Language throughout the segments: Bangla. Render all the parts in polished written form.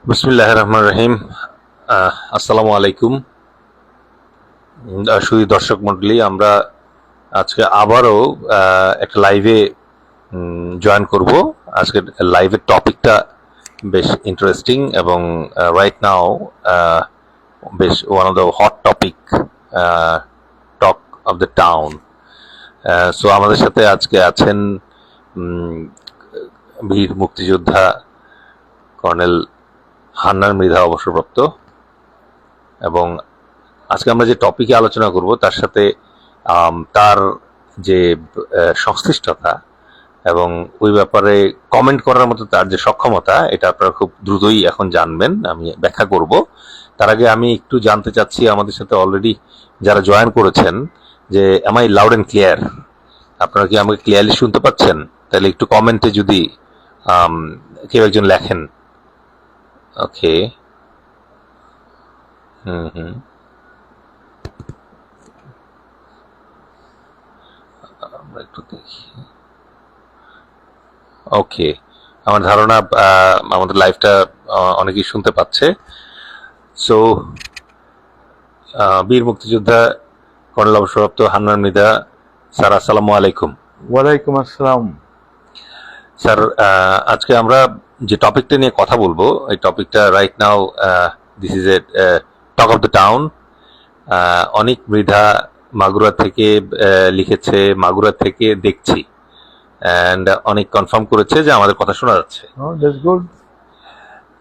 বিসমিল্লাহির রহমানির রহিম। আসসালামু আলাইকুম সুধী দর্শক মণ্ডলী, আমরা আজকে আবারও একটা লাইভে জয়েন করব। আজকের লাইভের টপিকটা বেশ ইন্টারেস্টিং এবং রাইট নাও বেশ one of the hot topic, talk of the town. So আমাদের সাথে আজকে আছেন বীর মুক্তিযোদ্ধা কর্নেল হান্নান মৃধা, অবসরপ্রাপ্ত। এবং আজকে আমরা যে টপিকে আলোচনা করব তার সাথে তার যে সংশ্লিষ্টতা এবং ওই ব্যাপারে কমেন্ট করার মতো তার যে সক্ষমতা, এটা আপনারা খুব দ্রুতই এখন জানবেন, আমি ব্যাখ্যা করব। তার আগে আমি একটু জানতে চাচ্ছি, আমাদের সাথে অলরেডি যারা জয়েন করেছেন, যে am I loud and clear? আপনারা কি আমাকে ক্লিয়ারলি শুনতে পাচ্ছেন? তাহলে একটু কমেন্টে যদি কেউ একজন লেখেন। ওকে, আমরা একটু দেখি। ওকে, আমার ধারণা আমাদের লাইভটা অনেকেই শুনতে পাচ্ছে। সো বীর মুক্তিযোদ্ধা কর্নেল অবসরপ্রাপ্ত হান্নান মৃধা স্যার, আসসালামু আলাইকুম। ওয়ালাইকুম আসসালাম। স্যার, আজকে আমরা যে টপিকটা নিয়ে কথা বলবো, এই টপিকটা right now this is a talk of the town. অনেক মৃধা মাগুরা থেকে লিখেছে, মাগুরা থেকে দেখছি, অ্যান্ড অনেক কনফার্ম করেছে যে আমাদের কথা শোনা যাচ্ছে। That's good.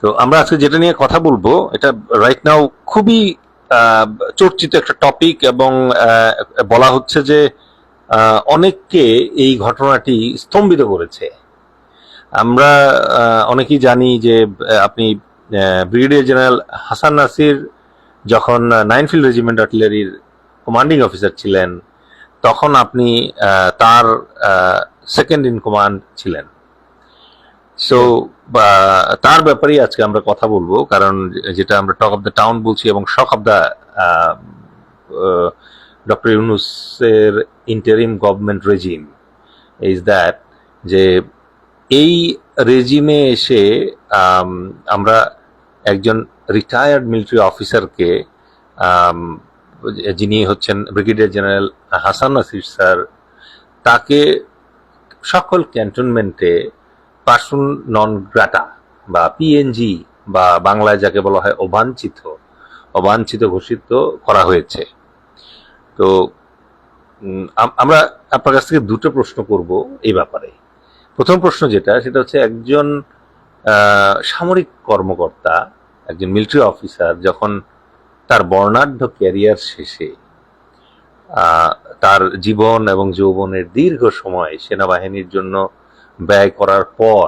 তো আমরা আজকে যেটা নিয়ে কথা বলবো, এটা রাইট নাও খুবই চর্চিত একটা টপিক, এবং বলা হচ্ছে যে অনেককে এই ঘটনাটি স্তম্ভিত করেছে। আমরা অনেকেই জানি যে আপনি ব্রিগেডিয়ার জেনারেল হাসান নাসির যখন 9 ফিল্ড রেজিমেন্ট আর্টিলারির কমান্ডিং অফিসার ছিলেন, তখন আপনি তার সেকেন্ড ইন কমান্ড ছিলেন। সো তার ব্যাপারেই আজকে আমরা কথা বলবো, কারণ যেটা আমরা টক অফ দ্য টাউন বলছি এবং শক অফ দ্য ডক্টর ইউনূসের interim government regime is that, যে এই রেজিমে এসে আমরা একজন রিটায়ার্ড মিলিটারি অফিসারকে, যিনি হচ্ছেন brigadier general Hasan Nasir sir, তাকে সকল ক্যান্টনমেন্টে পার্সন নন গ্রাটা বা পিএনজি বা বাংলায় যাকে বলা হয় অবাঞ্ছিত ঘোষিত করা হয়েছে। তো আমরা আপনার কাছ থেকে দুটো প্রশ্ন করব এই ব্যাপারে। প্রথম প্রশ্ন যেটা, সেটা হচ্ছে একজন সামরিক কর্মকর্তা, একজন মিলিটারি অফিসার যখন তার বর্ণাঢ্য ক্যারিয়ার শেষে তার জীবন এবং যৌবনের দীর্ঘ সময় সেনাবাহিনীর জন্য ব্যয় করার পর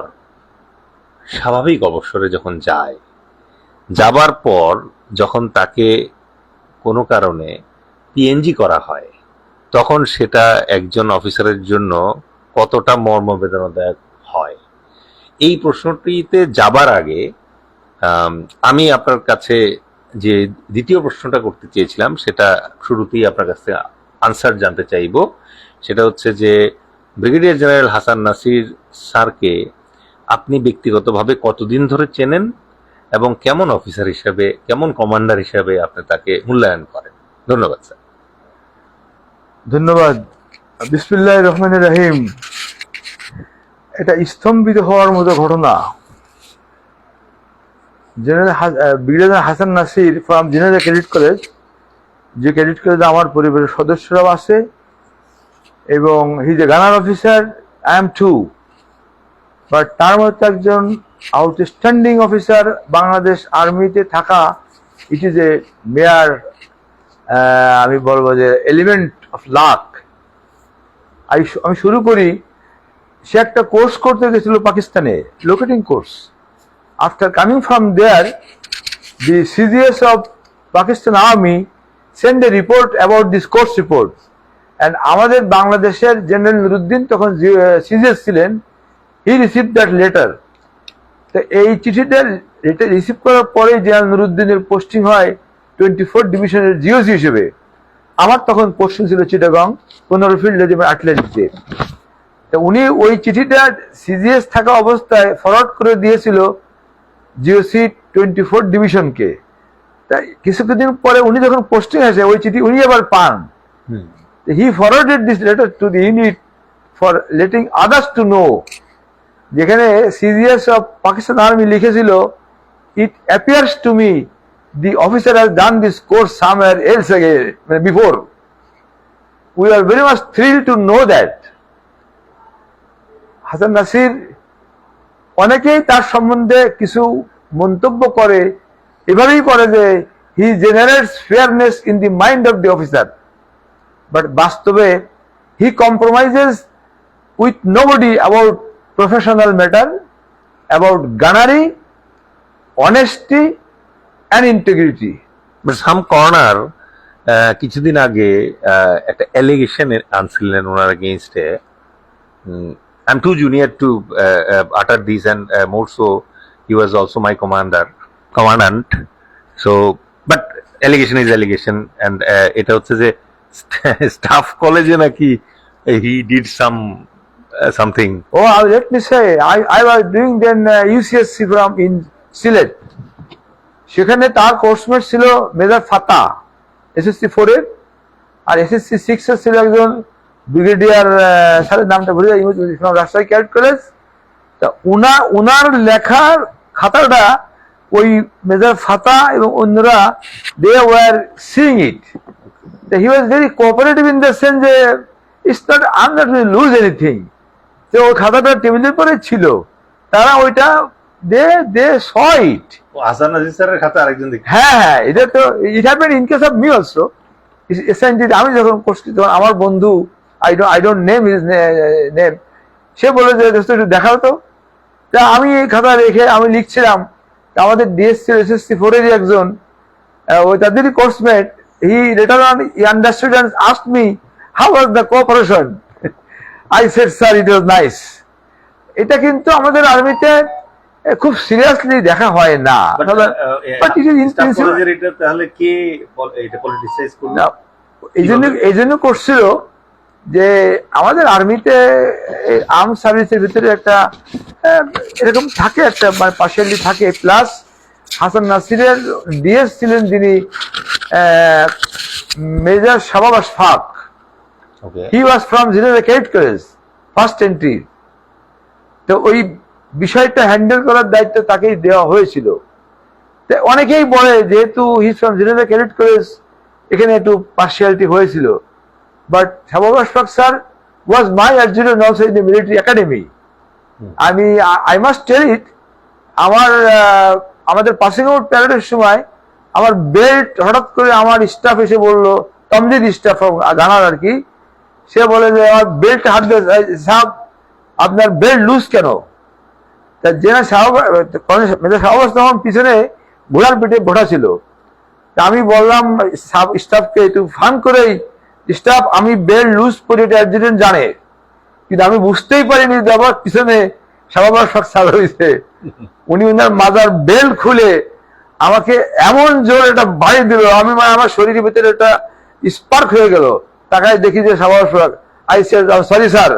স্বাভাবিক অবসরে যখন যাবার পর যখন তাকে কোনো কারণে পিএনজি করা হয়, তখন সেটা একজন অফিসারের জন্য কতটা মর্মবেদনাদায়ক হয়। এই প্রশ্নটিতে যাবার আগে আমি আপনার কাছে যে দ্বিতীয় প্রশ্নটা করতে চেয়েছিলাম, সেটা শুরুতেই আপনার কাছে আনসার জানতে চাইব। সেটা হচ্ছে যে ব্রিগেডিয়ার জেনারেল হাসান নাসির স্যারকে আপনি ব্যক্তিগতভাবে কতদিন ধরে চেনেন, এবং কেমন অফিসার হিসাবে, কেমন কমান্ডার হিসাবে আপনি তাকে মূল্যায়ন করেন? ধন্যবাদ স্যার। ধন্যবাদ। বিসমিল্লাহির রহমানির রহিম। এটা স্তম্ভিত হওয়ার মতো ঘটনা। Brigadier Hasan Nasir from general cadet college, যে ক্যাডেট কলেজে আমার পরিবারের সদস্যরাও আছে, এবং he is a gunner officer, I am too. But তার মতো একজন আউটস্ট্যান্ডিং অফিসার বাংলাদেশ আর্মিতে থাকা, ইট ইজ এ মেয়ার, আমি বলবো যে এলিমেন্ট অফ লাক। আমি শুরু করি, সে একটা কোর্স করতে গেছিল পাকিস্তানে, locating course. After coming from there, the CGS of Pakistan army send a report about this course report, and আমাদের বাংলাদেশের জেনারেল নুরুদ্দিন তখন সিজিএস ছিলেন, হি রিসিভ দ্যাট লেটার। তো এই চিঠিটা রিসিভ করার পরে জেনারেল নুরুদ্দিনের পোস্টিং হয় 24 ডিভিশনের জিওসি হিসেবে। আমার তখন পোস্টিং ছিল চিটাগং 15 ফিল্ড রেজিমেন্ট আর্টিলারিতে। তো উনি ওই চিঠিটা সিজিএস থাকা অবস্থায় ফরওয়ার্ড করে দিয়েছিল জিওসি 24 ডিভিশনকে। তাই কিছুদিন পরে উনি যখন পোস্টিং আসে ওই চিঠি উনি আবার পান। He forwarded this letter to the unit for letting others to know, যেখানে সিজিএস অফ পাকিস্তান আর্মি লিখেছিল, it appears to me the officer has done this course somewhere else again, before. We are very much thrilled to know that. Hasan Nasir অনেকেই তার সম্বন্ধে কিছু মন্তব্য করে, এভাবেই করে যে he generates fairness in the mind of the officer, but বাস্তবে he compromises with nobody about professional matter, about gunnery, honesty and integrity. But some corner কিছুদিন আগে একটা অ্যালিগেশন আনছিলেন ওনার এগেইনস্টে। I'm too junior to utter this, and more so he was also my commandant. So but allegation is allegation, and এটা হচ্ছে যে স্টাফ কলেজে নাকি he did something. Oh, let me say, I was doing then UCSC from in Sylhet. সেখানে তার কোর্সমেট ছিল মেজর ফাতা, SSC 4 এর, আর SSC 6 এর ছিল একজন ব্রিগেডিয়ার, স্যারের নামটা ভুলে যাই, রাজশাহী ক্যাডেট কলেজ। তা উনার লেখার খাতাটা ওই মেজর ফাতা এবং অন্যরা they were seeing it. He was very cooperative in the sense যে it's not, I am not going to lose anything. তো ওই খাতাটা টেবিলের পরে ছিল, তারা ওইটা দে স ইট। হাসান নাজির স্যারের খাতা আরেকজন দেখি। হ্যাঁ, এটা তো it happened in case of me also. আমি যখন করছি তখন আমার বন্ধু, I don't name his name, সে বলে যে দোস্ত একটু দেখাও তো। তা আমি এই খাতা রেখে আমি লিখছিলাম। আমাদের ডিএসসি SSC 4 এরই একজন, ওই তাদেরই coursemate, he later on he understood and asked me how was the cooperation. I said sir it was nice. এটা কিন্তু আমাদের আর্মিতে খুব সিরিয়াসলি দেখা হয় না। এই জন্য করছিল যে আমাদের আর্মিতে আর্ম সার্ভিসের ভিতরে একটা এরকম থাকে, একটা মানে পার্সিয়ালি থাকে। প্লাস হাসান নাসিরের ডিএস ছিলেন যিনি major Shabab Ashfaq, he was from general cadet college, first entry. তো ওই বিষয়টা হ্যান্ডেল করার দায়িত্ব তাকেই দেওয়া হয়েছিল। অনেকেই বলে যেহেতু he from general cadet college, এখানে একটু পার্সিয়ালিটি হয়েছিল। But Shabab Ashfaq sir was my adjutant also in the military academy. I must tell it, আমাদের পাসিং আউট প্যারেডের সময় আমার বেল্ট হঠাৎ করে আমার স্টাফ এসে বললো, তমজিদ স্টাফ গানার আর কি, সে বলে যে আমার বেল্ট হাত দিয়ে, সাহেব আপনার বেল্ট লুজ কেন? তখন পিছনে ঘোড়ার পিঠে বসা ছিল। তা আমি বললাম স্টাফকে একটু ফান করেই, স্টাফ আমি বেল্ট লুজ করে এটা অ্যাডজুটেন্ট জানে, কিন্তু আমি বুঝতেই পারিনি যে আবার পিছনে শাবাব আশফাক স্যার হয়েছে। উনি ওনার মাজার বেল্ট খুলে আমাকে এমন জোর এটা বাড়ি দিল, আমি আমার শরীরের ভিতরে একটা স্পার্ক হয়ে গেল। তাকায় দেখি যে Shabab Ashfaq. I said sorry sir,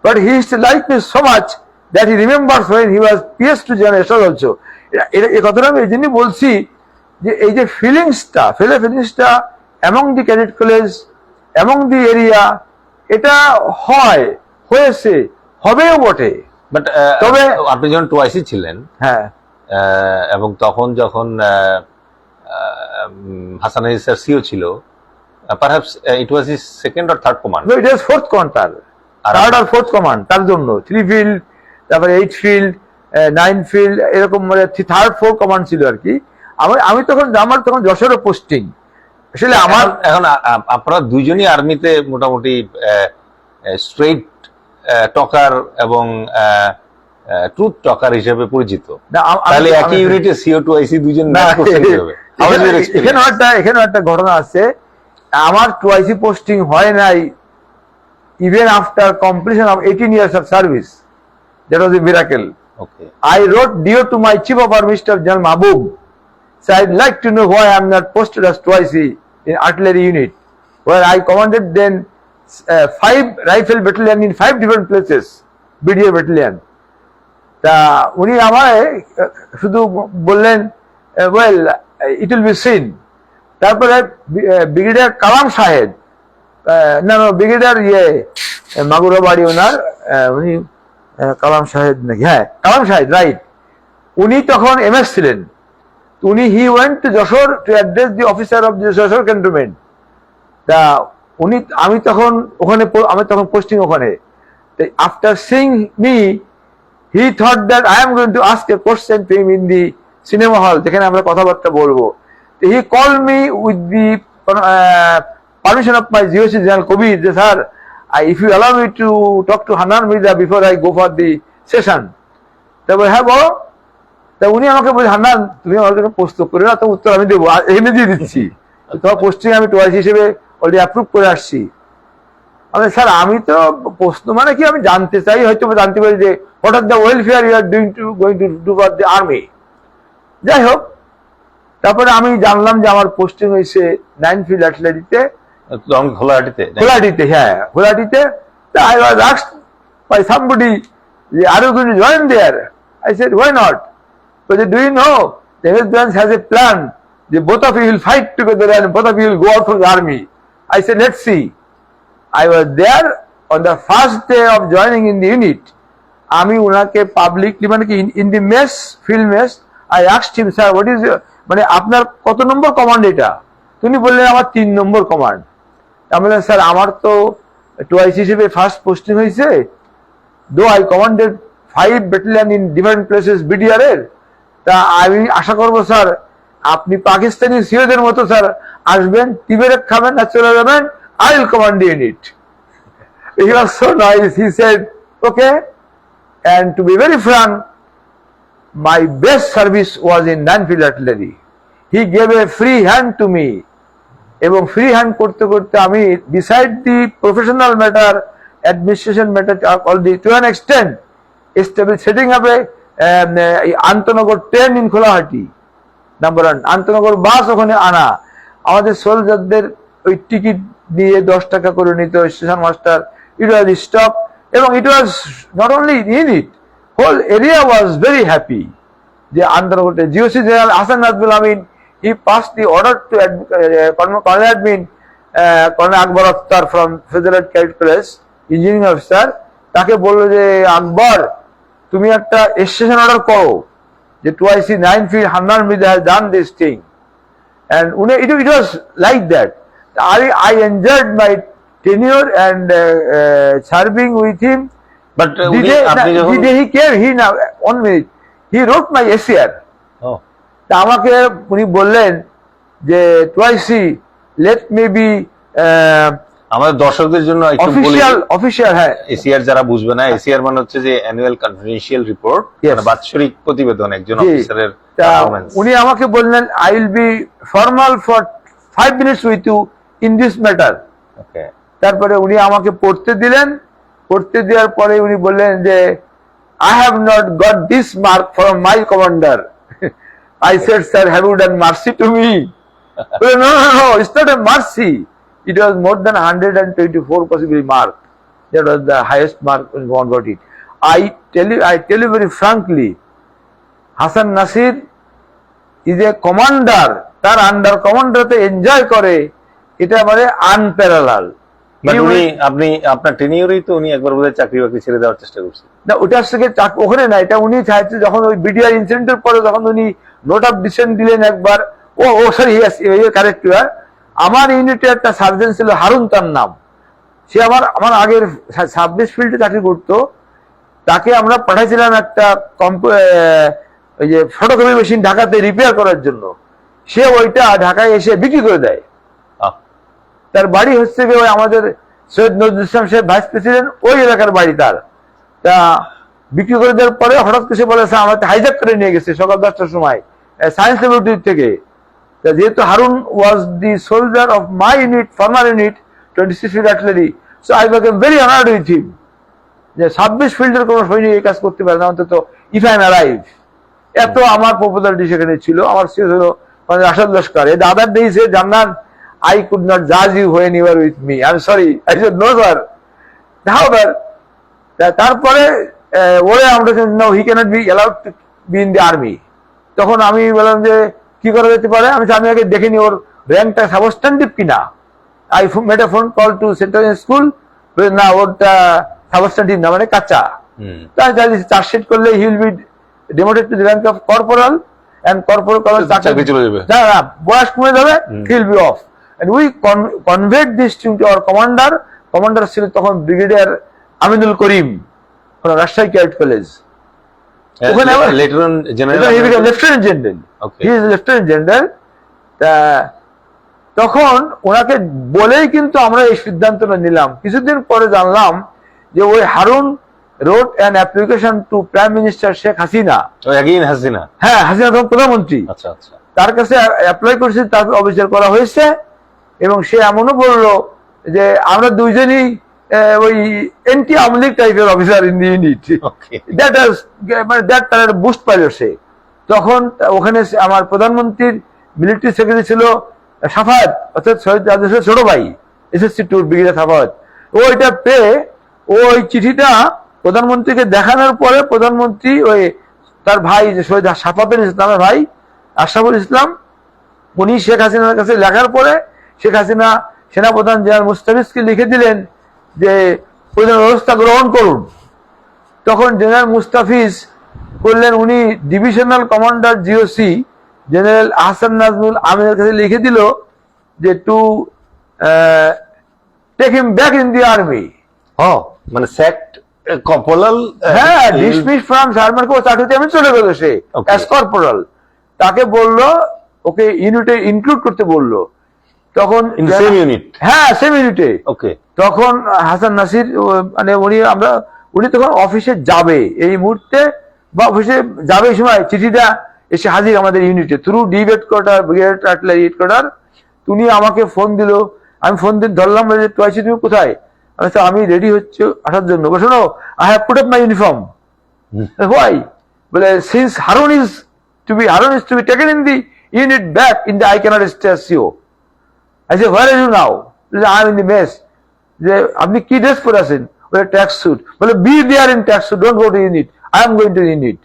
but he is like me so much that he remembers when he was PS2 generation also. এই কথাটা আমি এই জন্যই বলছি যে এই যে ফিলিংসটা among the cadet college, among the area, এটা হয়েছে, হবেও বটে। বাট তবে আপনি যখন টুয়াইসি ছিলেন, হ্যাঁ, এবং তখন যখন হাসান নাজির স্যার সিও ছিল, perhaps it was his second or third command. It was fourth command, third আর ফোর্থ কমান্ড, তার জন্য 3 ফিল্ড, তারপরে 8 ফিল্ড, 9 ফিল্ড, এরকম মানে থার্ড 4 কমান্ড ছিল আর কি। আমি তখন আমার যশোরে পোস্টিং। আসলে আমার এখন আপনারা দুইজনই আর্মিতে মোটামুটি স্ট্রেট টকার এবং ট্রুথ টকার হিসেবে পরিচিত। তাহলে একই ইউনিটে CO2IC দুইজন ম্যাচ করতে হবে। এখানেও একটা ঘটনা আছে। আমার 2IC পোস্টিং হয় নাই even after completion of 18 years of service. That was a miracle. Okay. I wrote dear to my chief of army staff, General Mahbub. So I'd like to know why I am not posted as 2IC in artillery unit, where I commanded then 5 rifle battalion in 5 different places, BDA battalion. তা উনি আমায় শুধু বললেন well it will be scene. তারপরে ব্রিগেডিয়ার কালাম সাহেব, না ব্রিগেডিয়ার মাগুরা বাড়ি ওনার, উনি কালাম সাহেব নাকি, হ্যাঁ কালাম সাহেব রাইট, উনি তখন MS ছিলেন। উনি he went to Jessore to address the officer of the Jessore cantonment. তা উনি আমি তখন পোস্টিং ওখানে। After sing me he thought that I am going to ask a question to him in the cinema hall, যেখানে আমরা কথাবার্তা বলবো। He call me with the permission of my GOC general Kabir, যে sir if you allow me to talk to Hannan Mirza before I go for the session. তারপর হ্যাঁ বলো। তা উনি আমাকে বলছে, হান্নান তুমি আমার জন্য প্রস্তুত করে না, তো উত্তর আমি দেবো, এখানে দিয়ে দিচ্ছি, তোমার পোস্টিং আমি টোয়াইস হিসেবে অলরেডি অ্যাপ্রুভ করে আসছি। আমি স্যার আমি তো প্রশ্ন মানে কি, আমি জানতে চাই, হয়তো জানতে পারি যে what are the welfare you are going to do for the army. যাই হোক, তারপরে আমি জানলাম যে আমার পোস্টিং হয়েছে 9 ফিল্ড আর্টিলারিতে, ঘোলাহাটিতে, হ্যাঁ ঘোলাহাটিতে। I was asked by somebody, are you going to join there? I said, why not? But do you know, the Hezbollah has a plan, that both of you will fight together and both of you will go out for the army. I said, let's see. I was there on the first day of joining in the unit. আমি ওনাকে পাবলিকলি মানে কি in the mess, field mess, I asked him, sir, what is your, মানে আপনার কত নম্বর কমান্ড এটা? তিনি বললেন আমার 3 নম্বর কমান্ড। আমি বললাম স্যার আমার তো টোয়াইস হিসেবে ফার্স্ট পোস্টিং হয়েছে, though I commanded 5 battalion in different places BDR এর। তা আমি আশা করবো স্যার আপনি পাকিস্তানি সিওদের মতো স্যার আসবেন, টিবেরেক খাবেন আর চলে যাবেন, I will command the unit. He was so nice. He said, okay. And to be very frank, my best service was in 9 field artillery. He gave a free hand to me. এবং ফ্রি হ্যান্ড করতে করতে আমি beside the professional matter, administration matter, already to an extent, setting up a আন্তনগর ট্রেন ইন খোলাহাটি, নাম্বার 1 আন্তনগর বাস ওখানে আনা, আমাদের সোলজারদের ওই টিকিট দিয়ে 10 টাকা করে নিত station master, it was stop. এবং it was not only in it, whole area was very happy যে আন্তনগরে GOC general Hasan Nazmul Amin, he passed the order to Colonel Admin, Colonel Akbar Akhtar from Federal Cadet College, engineering officer, তাকে বললো যে আকবর তুমি একটা স্টেশন অর্ডার করো যে twice 9 feet Hannan Mirza has done this thing, and it was like that. I enjoyed my tenure and serving with him. But the day he came, he now 1 minute, he wrote my SCR. Oh. তা আমাকে উনি বললেন যে টুয়াইসি লেট মে বি, আমাদের দর্শকদের জন্য একটু বলি, অফিশিয়াল হ্যাঁ এসিআর যারা বুঝবে না, এসিআর মানে হচ্ছে যে অ্যানুয়াল কনফিডেন্সিয়াল রিপোর্ট, মানে বাৎসরিক প্রতিবেদন একজন অফিসারের পারফরম্যান্স। উনি আমাকে বললেন I will be formal for 5 minutes with you in this matter. Okay, তারপরে উনি আমাকে পড়তে দিলেন, পড়তে দেওয়ার পরে উনি বললেন যে I have not got this mark from my commander. I said, sir, have you done mercy to me? No, it's not a mercy. It was more than 124 possibly mark. That was the highest mark when one got it. I tell you very frankly, Hassan Nasir is a commander. তার আন্ডার কমান্ডার তে এনজয় করে, এটা মানে আনপ্যারালাল। আপনি আপনার টেনিয়রেই তো উনি একবার বোধহয় চাকরি বাকরি ছেড়ে দেওয়ার চেষ্টা করছেন। না, ওটার থেকে ওখানে না, এটা উনি চাইছে যখন ওই BDR ইনসিডেন্টের পরে যখন উনি নোট অফ ডিসেন্ট দিলেন একবার, ও সরি কারেক্ট, আমার ইউনিটে একটা সার্জেন্ট ছিল হারুন, তার নাম, সে আমার আগের 26 ফিল্ডে চাকরি করতো, তাকে আমরা পাঠাইছিলাম একটা ওই যে ফটোকপি মেশিন ঢাকাতে রিপেয়ার করার জন্য, সে ওইটা ঢাকায় এসে বিক্রি করে দেয়। তার বাড়ি হচ্ছে ওই আমাদের সৈয়দ নজরুল ইসলাম সাহেব ভাইস প্রেসিডেন্ট, ওই এলাকার বাড়ি তার। তা বিক্রি করে দেওয়ার পরে হঠাৎ করে বলে আমাকে হাইজ্যাক করে নিয়ে গেছে সকাল 10টার সময় সায়েন্স ল্যাবরেটরি থেকে। যেহেতু Harun was the soldier of my unit, former unit 26 field artillery, so I became very honoured with him, যে 26 ফিল্ডের কোনো সৈনিক এই কাজ করতে পারে না, অন্তত ইফ আই এম অ্যালাইভ। এত আমার পপুলারিটি সেখানে ছিল। আমার ছিল রাশাদ লস্কর, এ আদার ডেইজ এ জান্নাত I could not judge you when you were with me. I'm sorry. I said, no, sir. However, তারপরে ওরে আমরা no he cannot be allowed to be in the army. তখন আমি বললাম যে কি করা যেতে পারে, আমি আগে দেখিনি ওর র্যাঙ্কটা সাবস্ট্যান্টিভ কিনা। I made a phone call to central school, না ওরটা সাবস্ট্যান্টিভ না, মানে কাঁচা। তাই চার্জশিট করলে he will be demoted to the rank of corporal, and corporal চাকরি চলে যাবে, না বয়স কমে যাবে, he will be off. And we conveyed this to our commander. Commander ছিল তখন brigadier Aminul Karim, Rajshahi cadet college. Lieutenant general, he is lieutenant general. তখন ওনাকে বলেই কিন্তু আমরা এই সিদ্ধান্তটা নিলাম। কিছুদিন পরে জানলাম যে ওই Harun wrote an application to Prime Minister Sheikh Hasina. Hasina, হ্যাঁ, হাসিনা তখন প্রধানমন্ত্রী। আচ্ছা আচ্ছা, তার কাছে অ্যাপ্লাই করেছে, তারপর অবিচার করা হয়েছে। এবং সে এমনও বললো যে আমরা দুইজনই ওই এন্টি আওয়ামী লীগ টাইপের অফিসার ইন দি ইউনিট। মানে দ্যাট তার বুস্ট পাইল সে। তখন ওখানে আমার প্রধানমন্ত্রীর মিলিটারি সেক্রেটারি ছিল সাফায়াত, অর্থাৎ শহীদ রাজেশের ছোট ভাই, এসএসসি টুর ব্রিগেডিয়ার সাফায়াত। ও এটা পেয়ে ওই চিঠিটা প্রধানমন্ত্রীকে দেখানোর পরে প্রধানমন্ত্রী ওই তার ভাই যে শহীদ সাফায়াতুল ইসলামের ভাই আশরাফুল ইসলাম, উনি শেখ হাসিনার কাছে লেখার পরে শেখ হাসিনা সেনাপ্রধান জেনারেল মুস্তাফিজকে লিখে দিলেন যে প্রয়োজনীয় ব্যবস্থা গ্রহণ করুন। তখন জেনারেল মুস্তাফিজ করলেন, উনি divisional commander GOC general Ahsan Nazmul আমিনের কাছে লিখে দিল যে to take him back in the army. মানে স্যাক্ট কর্পোরাল, হ্যাঁ, ডিসমিস ফ্রম সার্মার কোর্স চাকরিতে আমি চলে গেল সে অ্যাজ কর্পোরাল। তাকে বললো ওকে ইউনিটে ইনক্লুড করতে বললো। তখন সেম ইউনিট, হ্যাঁ সেম ইউনিটে। ওকে। তখন হাসান নাসির মানে উনি তখন অফিসে যাবে এই মুহূর্তে, বা অফিসে যাবে এই সময় চিঠিটা এসে হাজির আমাদের ইউনিটে through Depp headquarter, brigade artillery headquarter. উনি আমাকে ফোন দিল, আমি ফোন দিয়ে ধরলাম যে তুমি কোথায়? আমি রেডি হচ্ছে আসার জন্য। শোনো, I have put up my uniform. Why? বলে since Harun is to be taken in the unit back in the I can't stay as CO. I said, where are you now? I am in the mess. যে আপনি কি ড্রেস পরে আছেন? বলে ট্যাক্স স্যুট। বলে be there in tracksuit, don't go to unit, I am going to unit.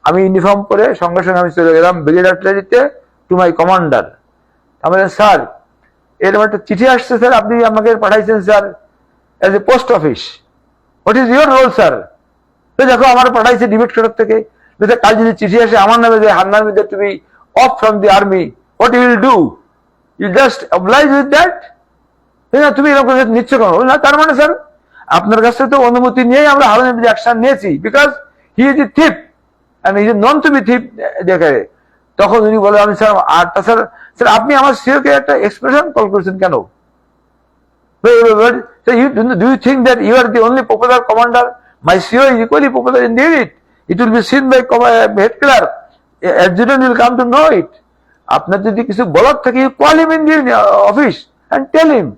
আমি ইউনিফর্ম পরে সঙ্গে সঙ্গে আমি চলে গেলাম ব্রিগেড আর্টিলারিতে টু মাই কমান্ডার। আমি স্যার এরকম একটা চিঠি আসছে স্যার, আপনি আমাকে পাঠাইছেন sir as a post office. What is your role sir? দেখো আমার পাঠাইছে ডিবেট কোর্টার থেকে। কাল যদি চিঠি আসে আমার নামে যে হান্নার মধ্যে তুমি off from the army, what you will do? You just oblige with that? তুমি এরকম নিচ্ছ কেন? না, তার মানে স্যার আপনার কাছে তো অনুমতি নিয়েই আমরা হারুনের বিরুদ্ধে অ্যাকশন নিয়েছি, because he is a thief and he is known to be thief দেখে। তখন উনি বলে, আমি স্যার আর তাছাড়া স্যার আপনি আমার সিওকে একটা এক্সপ্রেশন কল করেছেন কেন? Do you think that you are the only popular commander? My CO is equally popular in the unit. It will be seen by head clerk, adjutant will come to know it. আপনার যদি কিছু বলার থাকে call him in the office and tell him.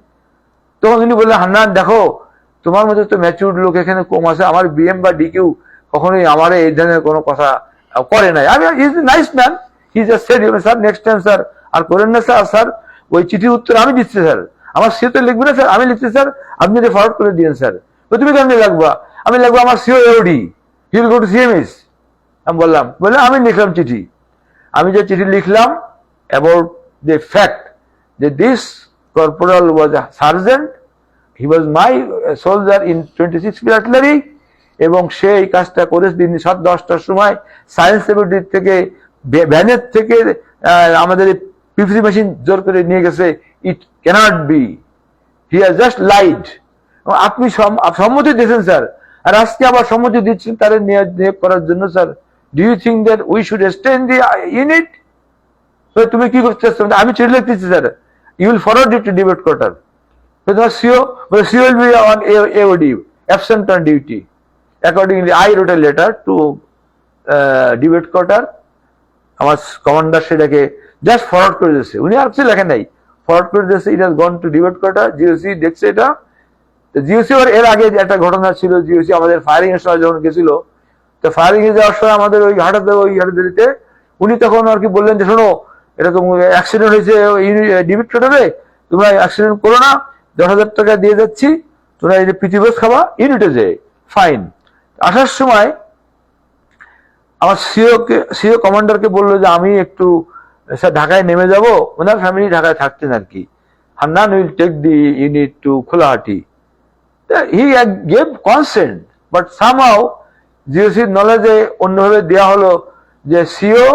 তখন উনি বললেন, হান্নান দেখো তোমার মধ্যে তো ম্যাচিউরড লোক এখানে কম আছে, আমার বিএম বা ডিকিউ কখনোই আমার এই ধরনের কোনো কথা করে নাই। আমি is nice man, he just said sir next time sir আর করেন না স্যার। স্যার ওই চিঠির উত্তর আমি দিচ্ছি স্যার, আমার সিও তো লিখবে না স্যার, আমি লিখছি স্যার, আপনি যদি ফরওয়ার্ড করে দিন স্যার। তো তুমি কেমনি লাগবা? আমি লাগবো আমার CO AOD, he will go to CMS. আমি বললাম, বলে আমি লিখলাম চিঠি। আমি যে চিঠি লিখলাম about the fact that this corporal was a sergeant, he was my soldier in 26 artillery, এবং সে এই কাজটা করে দিন 7-10টার সময় সায়েন্স ল্যাবরেটরি থেকে ভ্যানের থেকে আমাদের পিপিসি মেশিন জোর করে নিয়ে গেছে। It can't be, he has just lied. আপনি সম্মতি দিয়েছেন স্যার, আর আজকে আবার সম্মতি দিচ্ছেন তাদের নিয়োগ করার জন্য sir. Do you think that we should stay in the unit? তুমি কি করতে চাচ্ছ? আমি চিঠি লিখতেছি sir, you will forward it to debate quarter. তোমার CO will be on AOD, absent on duty. Accordingly I wrote a letter to debate quarter. আমার কমান্ডার সেটাকে জাস্ট ফরওয়ার্ড করে দিয়েছে, উনি আর কিছু লেখেন নাই, ফরওয়ার্ড করে দিয়েছে। It has gone two debate quarter. GOC দেখছে এটা। জিওসি এর আগে একটা ঘটনা ছিল, জিওসি আমাদের ফায়ারিং এর সময় যখন গেছিল, তো ফায়ারিং এ যাওয়ার সময় আমাদের ওই হাটাতে উনি তখন আর কি বললেন যে শোনো এরকম অ্যাক্সিডেন্ট হয়েছে ডিবেট কোয়ার্টারে, তোমরা অ্যাক্সিডেন্ট করো না, 10,000 টাকা দিয়ে যাচ্ছি, তোমরা এই যে পিটিভোজ খাবা, ইউনিটে যে ফাইন। আসার সময় আমার সিও কমান্ডারকে বললো যে আমি একটু স্যার ঢাকায় নেমে যাব, ওনার ফ্যামিলি ঢাকায় থাকতেন আর কি। Hannan will take the unit to Kholahati. He gave consent, but somehow জিওসির নলেজে অন্যভাবে দেওয়া হলো যে CO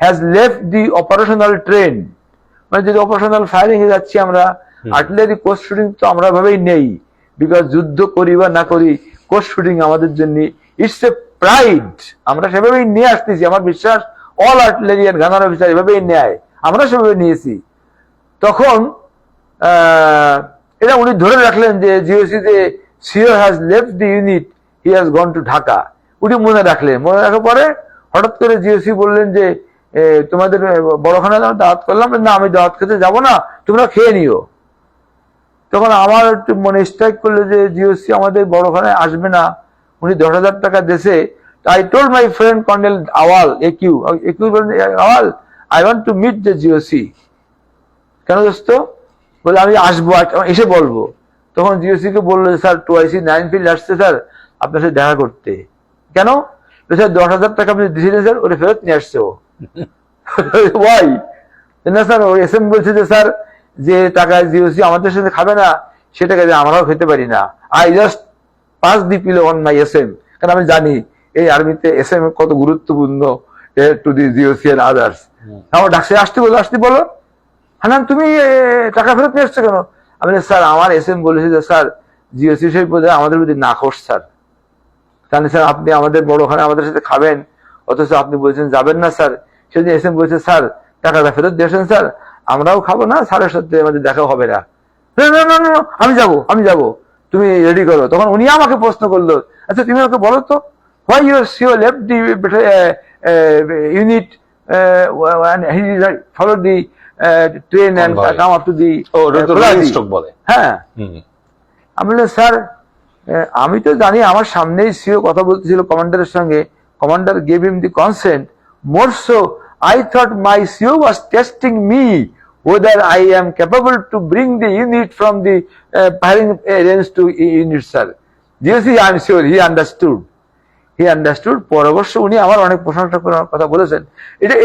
has left the operational train, মানে যদি অপারেশনাল ফায়ারিং এ যাচ্ছি আমরা, আর্টিলারি কোস্ট শুটিং তো আমরা ভাবেই নেই, বিকজ যুদ্ধ করি বা না করি কোস্ট শুটিং আমাদের জন্য ইটস এ প্রাইড, আমরা সেভাবেই নিয়ে আসতেছি। আমার বিশ্বাস অল আর্টিলারি এন্ড গানার অফিসার এভাবেই নেয়, আমরা সেভাবে নিয়েছি। তখন এটা উনি ধরে রাখলেন যে জিওসি যে CO has left the unit, he has gone to Dhaka, উনি মনে রাখলেন। মনে রাখার পরে হঠাৎ করে জিওসি বললেন যে তোমাদের বড়খানা দাওয়াত করলাম, না আমি দাওয়াত খেতে যাব না, তোমরা খেয়ে নিও। তখন আমার একটু মনে স্ট্রাইক করলো যে জিওসি আমাদের বড়খানায় আসবে না, উনি 10,000 টাকা দেশে। I told my friend Colonel Awal, AQ Awal, I want to meet the GOC. কেন দোস্ত? বলে আমি আসবো, এসে বলবো। তখন জিওসি কে বললো স্যার টুআইসি 9 ফিল্ড আসছে স্যার আপনার সাথে দেখা করতে। কেন? স্যার 10,000 টাকা আপনি দিয়েছিলেন স্যার, ওটা ফেরত নিয়ে আসছে ও। ওয়াই? না স্যার ওই এসএম বলছে যে স্যার যে টাকা জিওসি আমাদের সাথে খাবে না, সে টাকা দিয়ে আমরাও খেতে পারি না। I just pass the pillow on my SM, কারণ আমি জানি এই আর্মিতে এসএম কত গুরুত্বপূর্ণ to the GOC and others. আমার ডাকছে আসতে বলো, হানান তুমি টাকা ফেরত নিয়ে আসছো কেন? আমি স্যার আমার এসএম বলেছে যে স্যার জিওসি সেই বোধহয় আমাদের প্রতি নাখোশ স্যার, তাহলে স্যার আপনি আমাদের বড়খানে আমাদের সাথে খাবেন, অথচ আপনি বলছেন যাবেন না স্যার। সেদিন এসএম বলছে স্যার টাকাটা ফেরত দিয়েছেন স্যার, আমরাও খাবো না, স্যারের সাথে আমাদের দেখা হবে না। আমি যাবো, তুমি রেডি করো। তখন উনি আমাকে প্রশ্ন করলো, আচ্ছা তুমি আমাকে বলো তো, why your CEO left the unit and he followed the train and come up to the বলে। হ্যাঁ, আমি বললাম স্যার আমি তো জানি আমার সামনেই সিও কথা বলতেছিল কমান্ডারের সঙ্গে, commander gave him the consent, more so I thought my CEO was testing me whether I am capable to bring the unit from the firing range to unit sir. Yes, I am sure he understood. পরে অবশ্য উনি আমার অনেক প্রশংসা করার কথা বলেছেন।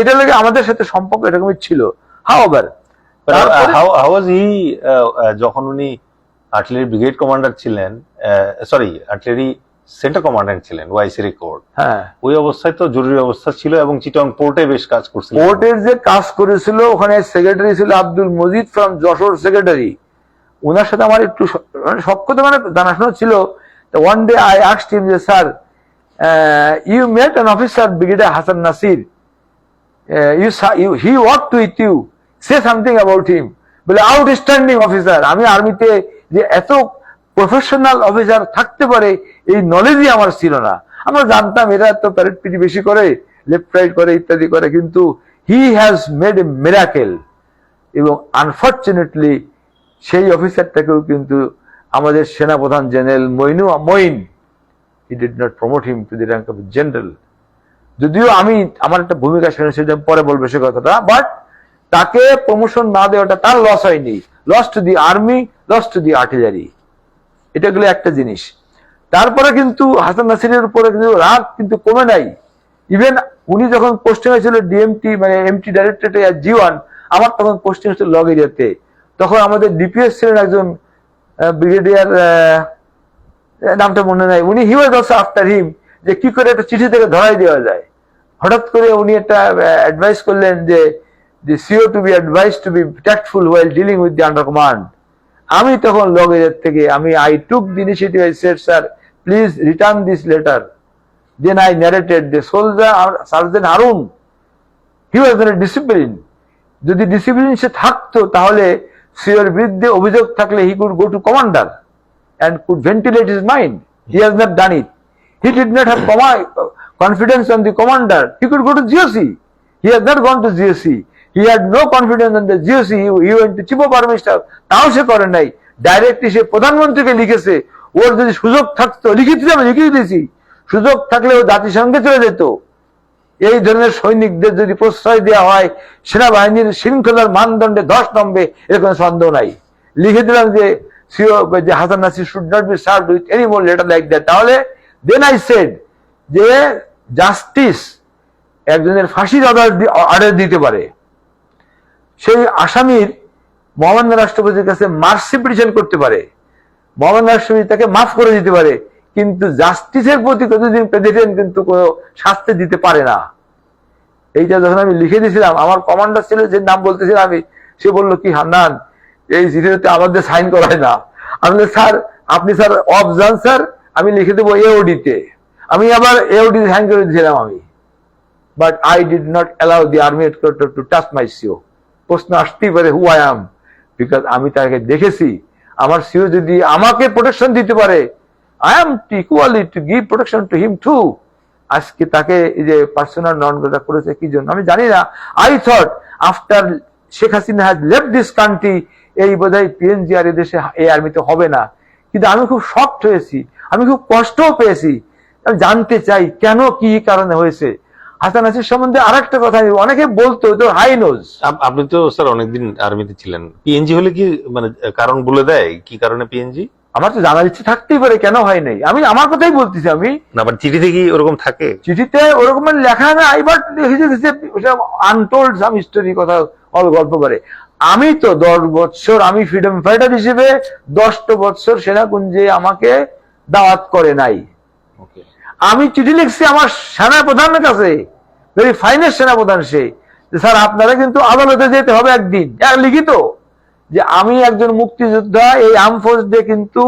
এটা লাগে আমাদের সাথে সম্পর্ক এরকমই ছিল। হাওয়ার হাউ ওয়াজ হি যখন উনি আর্টিলারি ব্রিগেড কমান্ডার ছিলেন, সরি আর্টিলারি সেন্টার কমান্ডার ছিলেন ওয়াইসি রেকর্ড, হ্যাঁ ওই অবস্থায় তো জরুরি অবস্থা ছিল এবং চিটং পোর্টে বেশ কাজ করছিল। পোর্টের যে কাজ করেছিল ওখানে সেক্রেটারি ছিল আব্দুল মজিদ ফ্রম যশোর সেক্রেটারি, ওনার সাথে আমার একটু সক্ষতা মানে জানাশোনা ছিল। ওয়ান ডে আই আস্কড হিম যে sir you met an officer Brigadier Hassan Nasir, he worked with you, say something about him. বলে আউটস্ট্যান্ডিং অফিসার, আমি আর্মিতে যে এত প্রফেশনাল অফিসার থাকতে পারে এই নলেজই আমার ছিল না। আমরা জানতাম এরা তো প্যারেড পিটি বেশি করে, লেফট রাইট করে ইত্যাদি করে, কিন্তু he has made a miracle. এবং আনফর্চুনেটলি সেই অফিসারটাকেও কিন্তু আমাদের সেনাপ্রধান general Moin he did not promote him to the rank of general. যদিও আমি আমার একটা ভূমিকা সেটা পরে বলবো সে কথাটা, বাট তাকে প্রমোশন না দেওয়াটা তার লস হয়নি, loss to the army, loss to the artillery, এটা গুলো একটা জিনিস। তারপরে কিন্তু হাসান নাসিরের উপরে কিন্তু রাগ কিন্তু কমে নাই। ইভেন উনি যখন পোস্টিং হয়েছিল ডিএমটি মানে এমটি ডাইরেক্টরেটে G1, আমার তখন পোস্টিং হয়েছিল লগ এরিয়াতে, তখন আমাদের ডিপিএস ছিলেন একজন ব্রিগেডিয়ার, নামটা মনে নাই, উনি হি ওয়াজ অলসো আফটার হিম, যে কি করে একটা চিঠি থেকে ধরাই দেওয়া যায়। হঠাৎ করে উনি একটা অ্যাডভাইস করলেন যে the CO to be advised to be tactful while dealing with the under command. আমি তখন লগ এরিয়া থেকে I took the initiative, I said sir please return this letter. Then I narrated the soldier Sergeant Harun, he was very disciplined. যদি ডিসিপ্লিন সে থাকতো তাহলে সিওর বিরুদ্ধে অভিযোগ থাকলে he could go to commander and could ventilate his mind. He has not done it. He did not have confidence on the commander. He could go to GOC. He has not gone to GOC. He had no confidence on the GOC. He went to Chief of Army Staff. তাও সে করে নাই, ডাইরেক্টলি সে প্রধানমন্ত্রীকে লিখেছে। ওর যদি সুযোগ থাকতো, লিখে দিয়েছি, সুযোগ থাকলে ও জাতিসংঘে চলে যেত। এই ধরনের সৈনিকদের যদি প্রশ্রয় দেওয়া হয়, সেনাবাহিনীর শৃঙ্খলার মানদণ্ডে ধস নামবে, এর কোনো সন্দেহ নাই। লিখে দিলাম যে যে Hasan Nasir should not be served with any more letter like that, তাহলে দেন আই সেড যে জাস্টিস একজনের ফাঁসির অর্ডার দিতে পারে, সেই আসামির মহামান্য রাষ্ট্রপতির কাছে মার্সি পিটিশন করতে পারে, মহামান্য রাষ্ট্রপতি তাকে মাফ করে দিতে পারে, কিন্তু জাস্টিসের প্রতি কতদিন প্রেসিডেন্ট কিন্তু কোনো শাস্তি দিতে পারে না। এইটা যখন আমি লিখে দিয়েছিলাম, আমার কমান্ডার ছিল, যে নাম বলতেছিলাম আমি, সে বললো কি হান্নান এই চিঠিতে আমাদের সাইন করায় না। আমি স্যার আপনি স্যার অফ যান স্যার, আমি লিখে দেবো এওডিতে। আমি আবার এওডিতে সাইন করে দিয়েছিলাম আমি, but I did not allow the army headquarter to touch my CO. প্রশ্ন আসতেই পারে হু আই অ্যাম, বিকজ আমি তাকে দেখেছি, আমার সিও যদি আমাকে প্রোটেকশন দিতে পারে, I am equally to give protection to him to. আজকে তাকে এই যে পার্সোনাল নন গ্রেটা করেছে কি জন্য আমি জানি না। I thought after Sheikh Hasina has left this country, এই বোধহয় পিএনজি আর এদেশে এই আর্মিতে হবে না, কিন্তু আমি খুব শকড হয়েছি, আমি খুব কষ্টও পেয়েছি। আমি জানতে চাই কেন, কি কারণে হয়েছে। হাসান নাসির সম্বন্ধে আরেকটা কথা, অনেকে বলতো তো হাই নোজ। আপনি তো স্যার অনেকদিন আর্মিতে ছিলেন, পিএনজি হলে কি মানে কারণ বলে দেয় কি কারণে পিএনজি? আমার তো জানার ইচ্ছে থাকতেই পারে, কেন হয় নাই, আমি আমার কথাই বলতেছি। আমি না, আবার চিঠিতে কি ওরকম থাকে? চিঠিতে ওরকম লেখা না, এবার আনটোল্ড সাম স্টোরি, কথা গল্প করে। আমি তো 10 বছর আমি ফ্রিডম ফাইটার হিসেবে 10টা বছর সেনাকুঞ্জে আমাকে দাওয়াত করে নাই। আমি চিঠি লিখছি আমার সেনা প্রধানের কাছে, ভেরি ফাইনেস্ট সেনা প্রধান, সে স্যার আপনারা কিন্তু আদালতে যেতে হবে একদিন, লিখিত, যে আমি একজন মুক্তিযোদ্ধা, এই আর্ম ফোর্স দিয়ে কিন্তু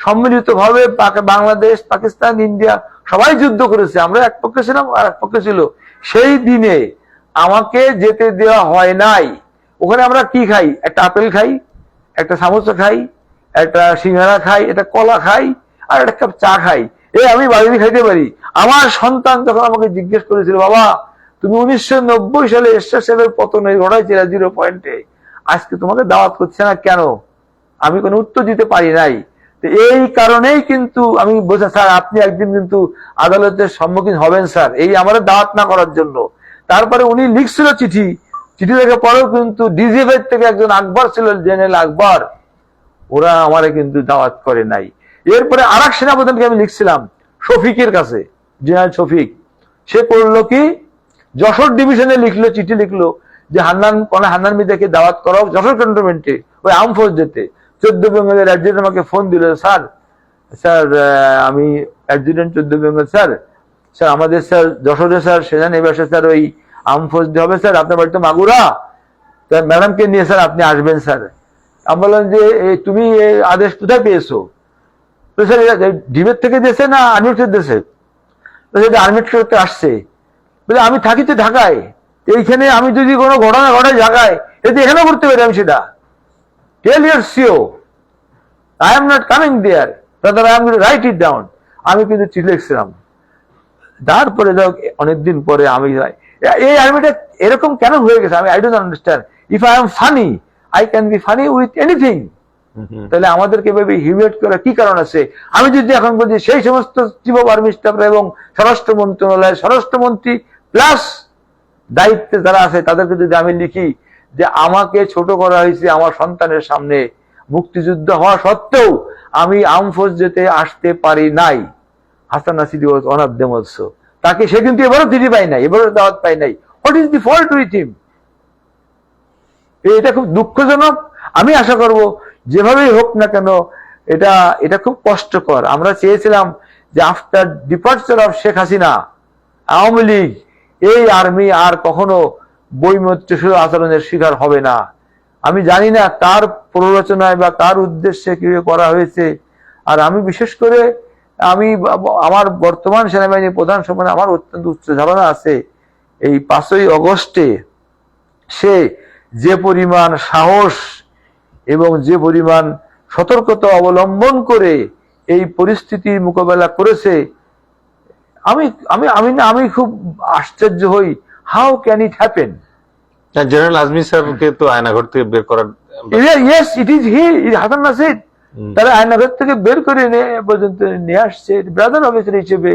সম্মিলিত ভাবে বাংলাদেশ, পাকিস্তান, ইন্ডিয়া সবাই যুদ্ধ করেছে, আমরা এক পক্ষে ছিলাম আর এক পক্ষে ছিল। সেই দিনে আমাকে যেতে দেওয়া হয় নাই। ওখানে আমরা কি খাই, একটা আপেল খাই, একটা সামোসা খাই, একটা সিঙ্গারা খাই, একটা কলা খাই, আর একটা কাপ চা খাই, আমি বাড়িতে খাইতে পারি। আমার সন্তান যখন আমাকে জিজ্ঞেস করেছিল, বাবা তুমি 1990 সালে এরশাদের পতনে ঘটাইছিল 0 পয়েন্টে, আজকে তোমাকে দাওয়াত করছে না কেন? আমি কোনো উত্তর দিতে পারি নাই। তো এই কারণেই কিন্তু আমি বলছি, স্যার আপনি একদিন কিন্তু আদালতের সম্মুখীন হবেন স্যার, এই আমাদের দাওয়াত না করার জন্য। তারপরে উনি লিখছিল চিঠি, চিঠি লেখার পরেও কিন্তু ডিজিএফআই থেকে একজন আকবর ছিল, জেনারেল আকবর, ওরা আমারে কিন্তু দাওয়াত করে নাই। এরপরে আর এক সেনাপ্রধানকে আমি লিখছিলাম, শফিকের কাছে, জেনারেল শফিক, সে করলো কি, যশোর ডিভিশনে লিখলো, চিঠি লিখলো যে হান্নান মির্জাকে দাওয়াত করা হোক যশোর ক্যান্টনমেন্টে, ওই আর্ম ফোর্স যেতে। 14 বেঙ্গলের অ্যাডজুটেন্ট আমাকে ফোন দিল, স্যার আমি অ্যাডজুটেন্ট 14 বেঙ্গল স্যার, আমাদের স্যার যশোরে স্যার সেনানিবাসে স্যার ওই আর্ম ফোর্স দিয়ে হবে স্যার, আপনার বাড়িতে মাগুরা, স্যার ম্যাডামকে নিয়ে স্যার আপনি আসবেন স্যার। আমি বললাম যে তুমি এই আদেশ কোথায় পেয়েছো? তো স্যার ডিমের থেকে দিয়েছে না আর্মির থেকে দিয়েছে? আর্মির থেকে আসছে। বলে আমি থাকি তো ঢাকায়, এইখানে আমি যদি কোনো ঘটনা ঘটায় ঢাকায়, এতে এখানে করতে পারি আমি সেটা। Tell your CO I am not coming there, I am going to write it down. আমি কিন্তু চিঠি লিখছিলাম। তারপরে যাও অনেকদিন পরে আমি এই আর্মিটা এরকম কেন হয়ে গেছে, আমি I don't understand. If I am funny, I can be funny with anything. তাহলে আমাদেরকে এভাবে হিউমিলেট করার কি কারণ আছে? আমি যদি এখন বলছি সেই সমস্ত চিফ অফ আর্মি স্টাফরা এবং স্বরাষ্ট্র মন্ত্রণালয়ের স্বরাষ্ট্রমন্ত্রী প্লাস দায়িত্বে যারা আছে তাদেরকে যদি আমি লিখি যে আমাকে ছোট করা হয়েছে আমার সন্তানের সামনে, মুক্তিযুদ্ধ হওয়া সত্ত্বেও আমি আর্ম ফোর্স যেতে আসতে পারি নাই, Hasan Nasir was one of them also. তাকে সে কিন্তু এবারও চিঠি পাই নাই, এবারও দাওয়াত পাই নাই। What is the fault with him? এটা খুব দুঃখজনক। আমি আশা করব যেভাবেই হোক না কেন, এটা খুব কষ্টকর। আমরা চেয়েছিলাম যে after departure of Sheikh Hasina, Awami League, এই আর্মি আর কখনো বৈমত্যশীল আচরণের শিকার হবে না। আমি জানি না তার প্ররোচনায় বা তার উদ্দেশ্যে কিভাবে করা হয়েছে। আর আমি বিশেষ করে আমার বর্তমান সেনাবাহিনী প্রধান সম্বন্ধে আমার অত্যন্ত উচ্চ ধারণা আছে। এই 5ই অগস্টে সে যে পরিমাণ সাহস এবং যে পরিমাণ সতর্কতা অবলম্বন করে এই পরিস্থিতির মোকাবেলা করেছে, আমি খুব আশ্চর্য হই, how can it happen? General Azmi স্যারকে তো আয়নাঘর থেকে বের করার, yes it is he, Hasan Nasir, তারা আয়নাঘর থেকে বের করে পর্যন্ত নিয়ে আসছে ব্রাদার অফিসার হিসেবে।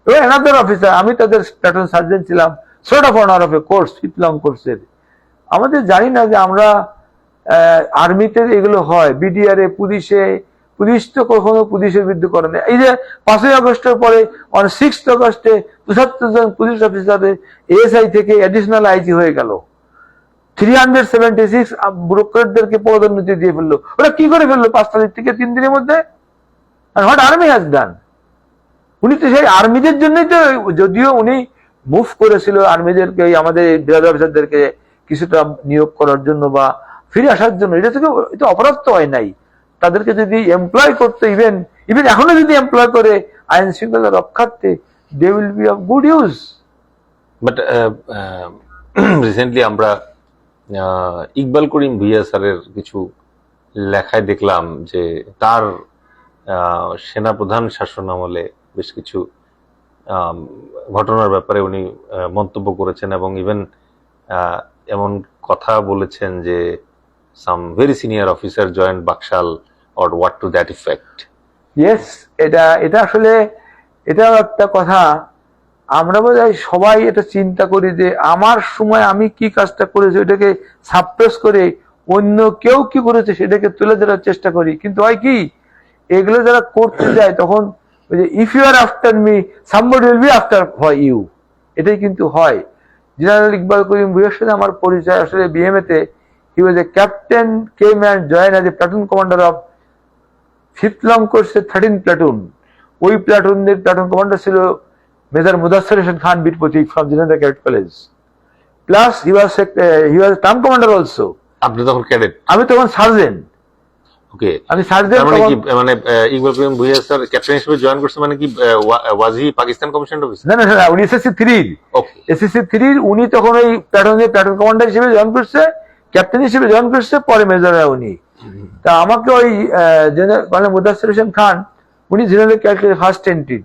এবং অ্যানাদার অফিসার, আমি তাদের প্ল্যাটুন সার্জেন্ট ছিলাম, sort of honour of A course, 5 long কোর্সের। আমাদের জানি না যে আমরা আর্মিতে এগুলো হয়, বিডিআর এ, পুলিশ তো কখনো পুলিশের বিরুদ্ধে করে না। এই যে 5ই আগস্টের পরে অন 6th আগস্টে 75 জন পুলিশ অফিসারের এএসআই থেকে অ্যাডিশনাল আইজি হয়ে গেল। 376 ব্রোকারদেরকে পদোন্নতি দিয়ে ফেললো। ওরা কি করে ফেললো 5 তারিখ থেকে 3 দিনের মধ্যে? What army has done. উনি তো সেই আর্মিদের জন্যই তো, যদিও উনি মুভ করেছিল আর্মিদেরকে, আমাদের ব্রিগেড অফিসারদেরকে কিছুটা নিয়োগ করার জন্য বা ফিরে আসার জন্য, এটা থেকে এটা অপরাধ তো হয় নাই। তাদেরকে যদি এমপ্লয় করতে, ইভেন এখনো যদি এমপ্লয় করে আইন শৃঙ্খলা রক্ষার্থে, they will be of good use. But recently আমরা ইকবাল করিম ভুঁইয়া স্যারের কিছু লেখায় দেখলাম যে তার সেনাপ্রধান শাসন আমলে বেশ কিছু ঘটনার ব্যাপারে উনি মন্তব্য করেছেন, এবং ইভেন এমন কথা বলেছেন যে some very senior officer joint Baksal or what to that effect. Yes, এটা আসলে এটাও একটা কথা। আমরা বোধহয় সবাই এটা চিন্তা করি যে আমার সময় আমি কি কাজটা করেছি ওটাকে সাপ্রেস করে অন্য কেউ কি করেছে সেটাকে তুলে ধরার চেষ্টা করি। কিন্তু হয় কি, এগুলো যারা করতে যায় তখন if you are after me somebody will be after for you, এটাই কিন্তু হয়। জেনারেল ইকবাল করিম ভুঁইয়ার সাথে আমার পরিচয় আসলে বিএমএ তে। He was a captain, came and join as a platoon commander of 5th long কোর্সের 13 প্লাটুন। ওই প্লাটুনের প্লাটুন কমান্ডার ছিল major Mudassir Hossain Khan Bir Protik from general cadet college. Plus he was term commander also. আপনি তখন ক্যাডেট? আমি তখন সার্জেন্ট। ওকে, আমি সার্জেন্ট। মানে কি, মানে ইকবাল করিম ভুঁইয়া স্যার ক্যাপ্টেন হিসেবে জয়েন করছে, মানে কি ওয়াজ হি পাকিস্তান কমিশন অফিসার? না না না, উনি এসএসসি 3। ওকে, এসএসসি 3 উনি তখন ওই প্লাটুন কমান্ডার হিসেবে জয়েন করছে, ক্যাপ্টেন হিসেবে জয়েন করছে, পরে মেজর উনি। তা আমাকে ওই জেনারেল মুদাসসির হোসেন খান, উনি জেনারেল ক্যাডেট ফার্স্ট এন্ট্রি।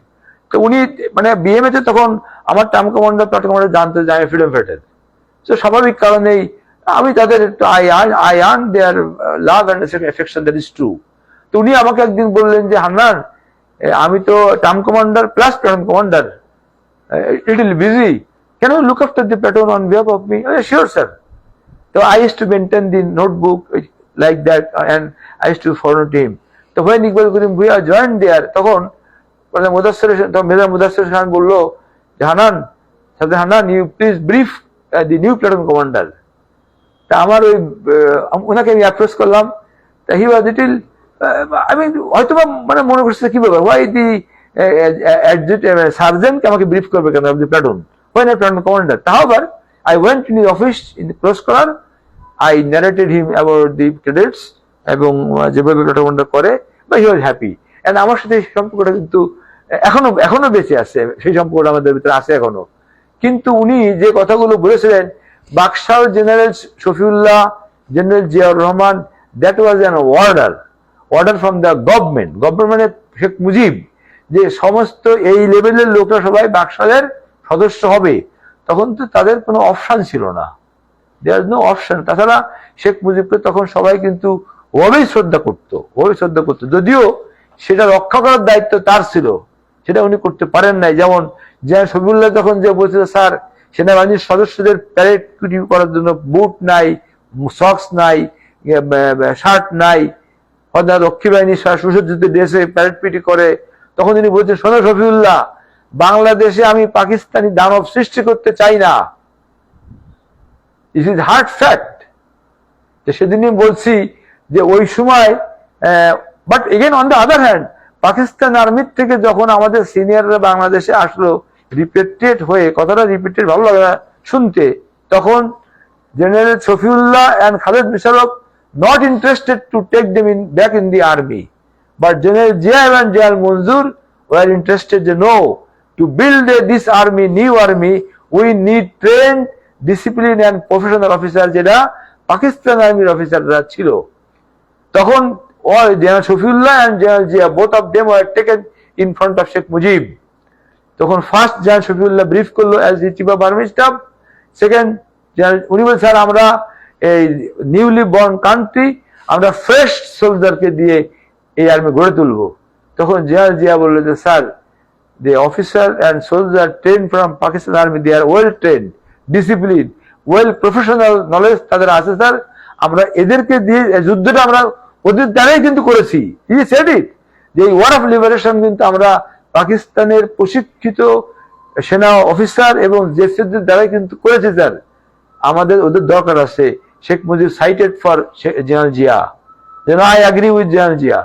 তো উনি মানে বিএমএ তে তখন আমার টার্ম কমান্ডার প্লাটুন কমান্ডার জানতো যে আমি ফ্রিডম ফাইটার। তো স্বাভাবিক কারণেই আমি তাদের একটু I earn their love and affection, that is true. তো উনি আমাকে একদিন বললেন যে হান্নান, আমি তো term commander plus platoon commander, little busy, can you look after the platoon on behalf of me? Sure sir. So I used to maintain the notebook like that, and I used to forward to him. So when Iqbal Karim Bhuiya joined there, তখন মেজর মুদাসসির খান বললো যে Hannan, you please brief the new platoon commander. তা আমার ওই ওনাকে আমি অ্যাপ্রোচ করলাম। তা হি ওয়াজ লিটল, আমি হয়তো মানে মনে করছে কি ব্যাপার, হোয়াই দি সার্জেন্ট আমাকে ব্রিফ করবে কেন of the platoon, why not platoon commander? However, I went in his office in the close collar. I narrated him about the cadets এবং যেভাবে প্লাটুন করে, but he was happy. And আমার সাথে এই সম্পর্কটা কিন্তু এখনো বেঁচে আছে, সেই সম্পর্কটা আমাদের ভিতরে আছে এখনো। কিন্তু উনি যে কথাগুলো বলেছিলেন, Baksal general Shafiullah, general Ziaur Rahman, that was an order from the government মানে শেখ মুজিব, যে সমস্ত এই লেভেলের লোকরা সবাই বাকশালের সদস্য হবে। তখন তো তাদের কোনো অপশন ছিল না, দেয়ার নো অপশন। তাছাড়া শেখ মুজিবকে তখন সবাই কিন্তু ওভাবেই শ্রদ্ধা করতো। যদিও সেটা রক্ষা করার দায়িত্ব তার ছিল, সেটা উনি করতে পারেন নাই। যেমন শফিউল্লাহ তখন যে বলছিল, স্যার সেনাবাহিনীর সদস্যদের প্যারেড করার জন্য বুট নাই, সক্স নাই, শার্ট নাই, রক্ষী বাহিনী সুসজ্জিত ড্রেসে প্যারেড পিটি করে। তখন তিনি বলছেন, শোনো শফিউল্লাহ, বাংলাদেশে আমি পাকিস্তানি দানব সৃষ্টি করতে চাই না, ইট ইজ হার্ড ফ্যাক্ট। সেদিনই বলছি যে ওই সময়, but again on the other hand, Pakistan আর্মির থেকে যখন আমাদের সিনিয়ররা বাংলাদেশে আসলো রিপেটেড হয়ে, কথাটা রিপেটেড ভালো লাগে না শুনতে, তখন general Shafiullah and Khalid Misharok not interested to take them back in the army, but General Zia and General Munzur were interested to know, to build this army, new army, we need trained, disciplined and professional officers, যেটা পাকিস্তান আর্মির অফিসাররা ছিল। তখন general Shafiullah and General Zia, both of them were taken in front of Sheikh Mujib. তখন ফার্স্ট জেনারেল শফিউল্লাহ ব্রিফ করলো as the chief of army staff. Second উনি বলছেন, স্যার আমরা এই নিউলি বর্ন কান্ট্রি, আমরা ফ্রেশ সোলজারকে দিয়ে এই আর্মি গড়ে তুলবো। তখন জেনারেল জিয়া বললো যে, sir the officer and soldier trained from Pakistan army, they are well trained, disciplined, well professional knowledge তাদের আছে স্যার, আমরা এদেরকে দিয়ে যুদ্ধটা আমরা ওদের দ্বারাই কিন্তু করেছি। হি সেড ইট, যে এই ওয়ার অফ লিবারেশন কিন্তু আমরা পাকিস্তানের প্রশিক্ষিত সেনা অফিসার এবং জেসিদের দ্বারাই কিন্তু করেছি স্যার। আমাদের ওদের দরকার আছে। Sheikh Mujib cited for general Zia, I agree with general Zia.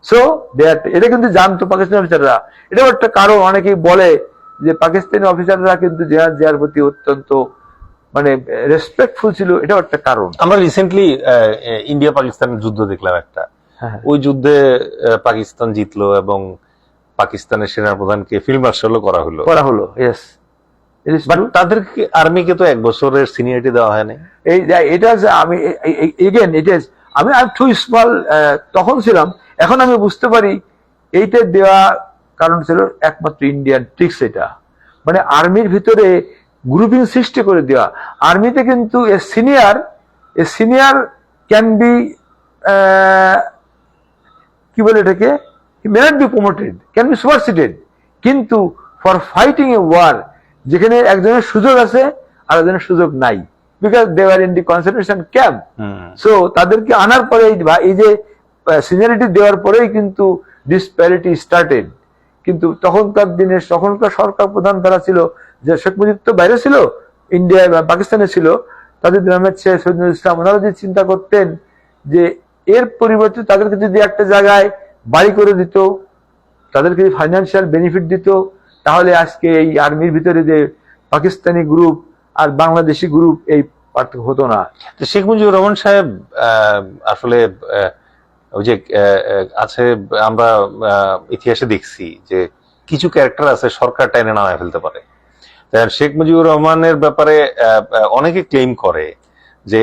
So that এটা কিন্তু জানতো পাকিস্তানি অফিসাররা। এটাও একটা কারণ, অনেকেই বলে যে পাকিস্তানি অফিসাররা কিন্তু জেনারেল জিয়ার প্রতি অত্যন্ত মানে রেসপেক্টফুল ছিল, এটাও একটা কারণ। আমরা রিসেন্টলি ইন্ডিয়া পাকিস্তানের যুদ্ধ দেখলাম একটা, হ্যাঁ, ওই যুদ্ধে পাকিস্তান জিতলো এবং পাকিস্তানের সেনাপ্রধানকে ফিল্ড মার্শালও করা হলো। ইয়েস, বাট তাদেরকে আর্মিকে তো 1 বছরের সিনিয়রিটি দেওয়া হয়নি। এটা আমি এগেন এটা আমি টু স্মল তখন ছিলাম, এখন আমি বুঝতে পারি এইটা দেওয়া কারণ ছিল একমাত্র ইন্ডিয়ান ট্রিক্স। এটা মানে আর্মির ভিতরে গ্রুপিং সৃষ্টি করে দেওয়া। আর্মিতে কিন্তু এ সিনিয়র ক্যান বি কি বলে এটাকে, may not be promoted, can be superseded, কিন্তু ফর ফাইটিং এ ওয়ার যেখানে একজনের সুযোগ আছে আর একজনের সুযোগ নাই, because they are in the concentration camp. So তাদেরকে আনার পরে এই যে সিনিয়রিটি দেওয়ার পরেই কিন্তু ডিসপ্যারিটি স্টার্টেড। কিন্তু তখনকার দিনে তখনকার সরকার প্রধান তারা ছিল, যে শেখ মুজিব তো বাইরে ছিল, ইন্ডিয়ায় বা পাকিস্তানে ছিল, তাদের নামের শেখ সৈয়দুল ইসলাম, ওনারা যদি চিন্তা করতেন যে এর পরিবর্তে তাদেরকে যদি একটা জায়গায় বাড়ি করে দিত, তাদেরকে ফাইন্যান্সিয়াল বেনিফিট দিত, তাহলে আজকে এই আর্মির ভিতরে যে পাকিস্তানি গ্রুপ আর বাংলাদেশি গ্রুপ এই পার্থক্য হতো না। শেখ মুজিবুর রহমান সাহেব আসলে ওই যে আছে, আমরা ইতিহাসে দেখছি যে কিছু ক্যারেক্টার আছে সরকার টাইনে নামায় ফেলতে পারে। শেখ মুজিবুর রহমানের ব্যাপারে অনেকে ক্লেম করে যে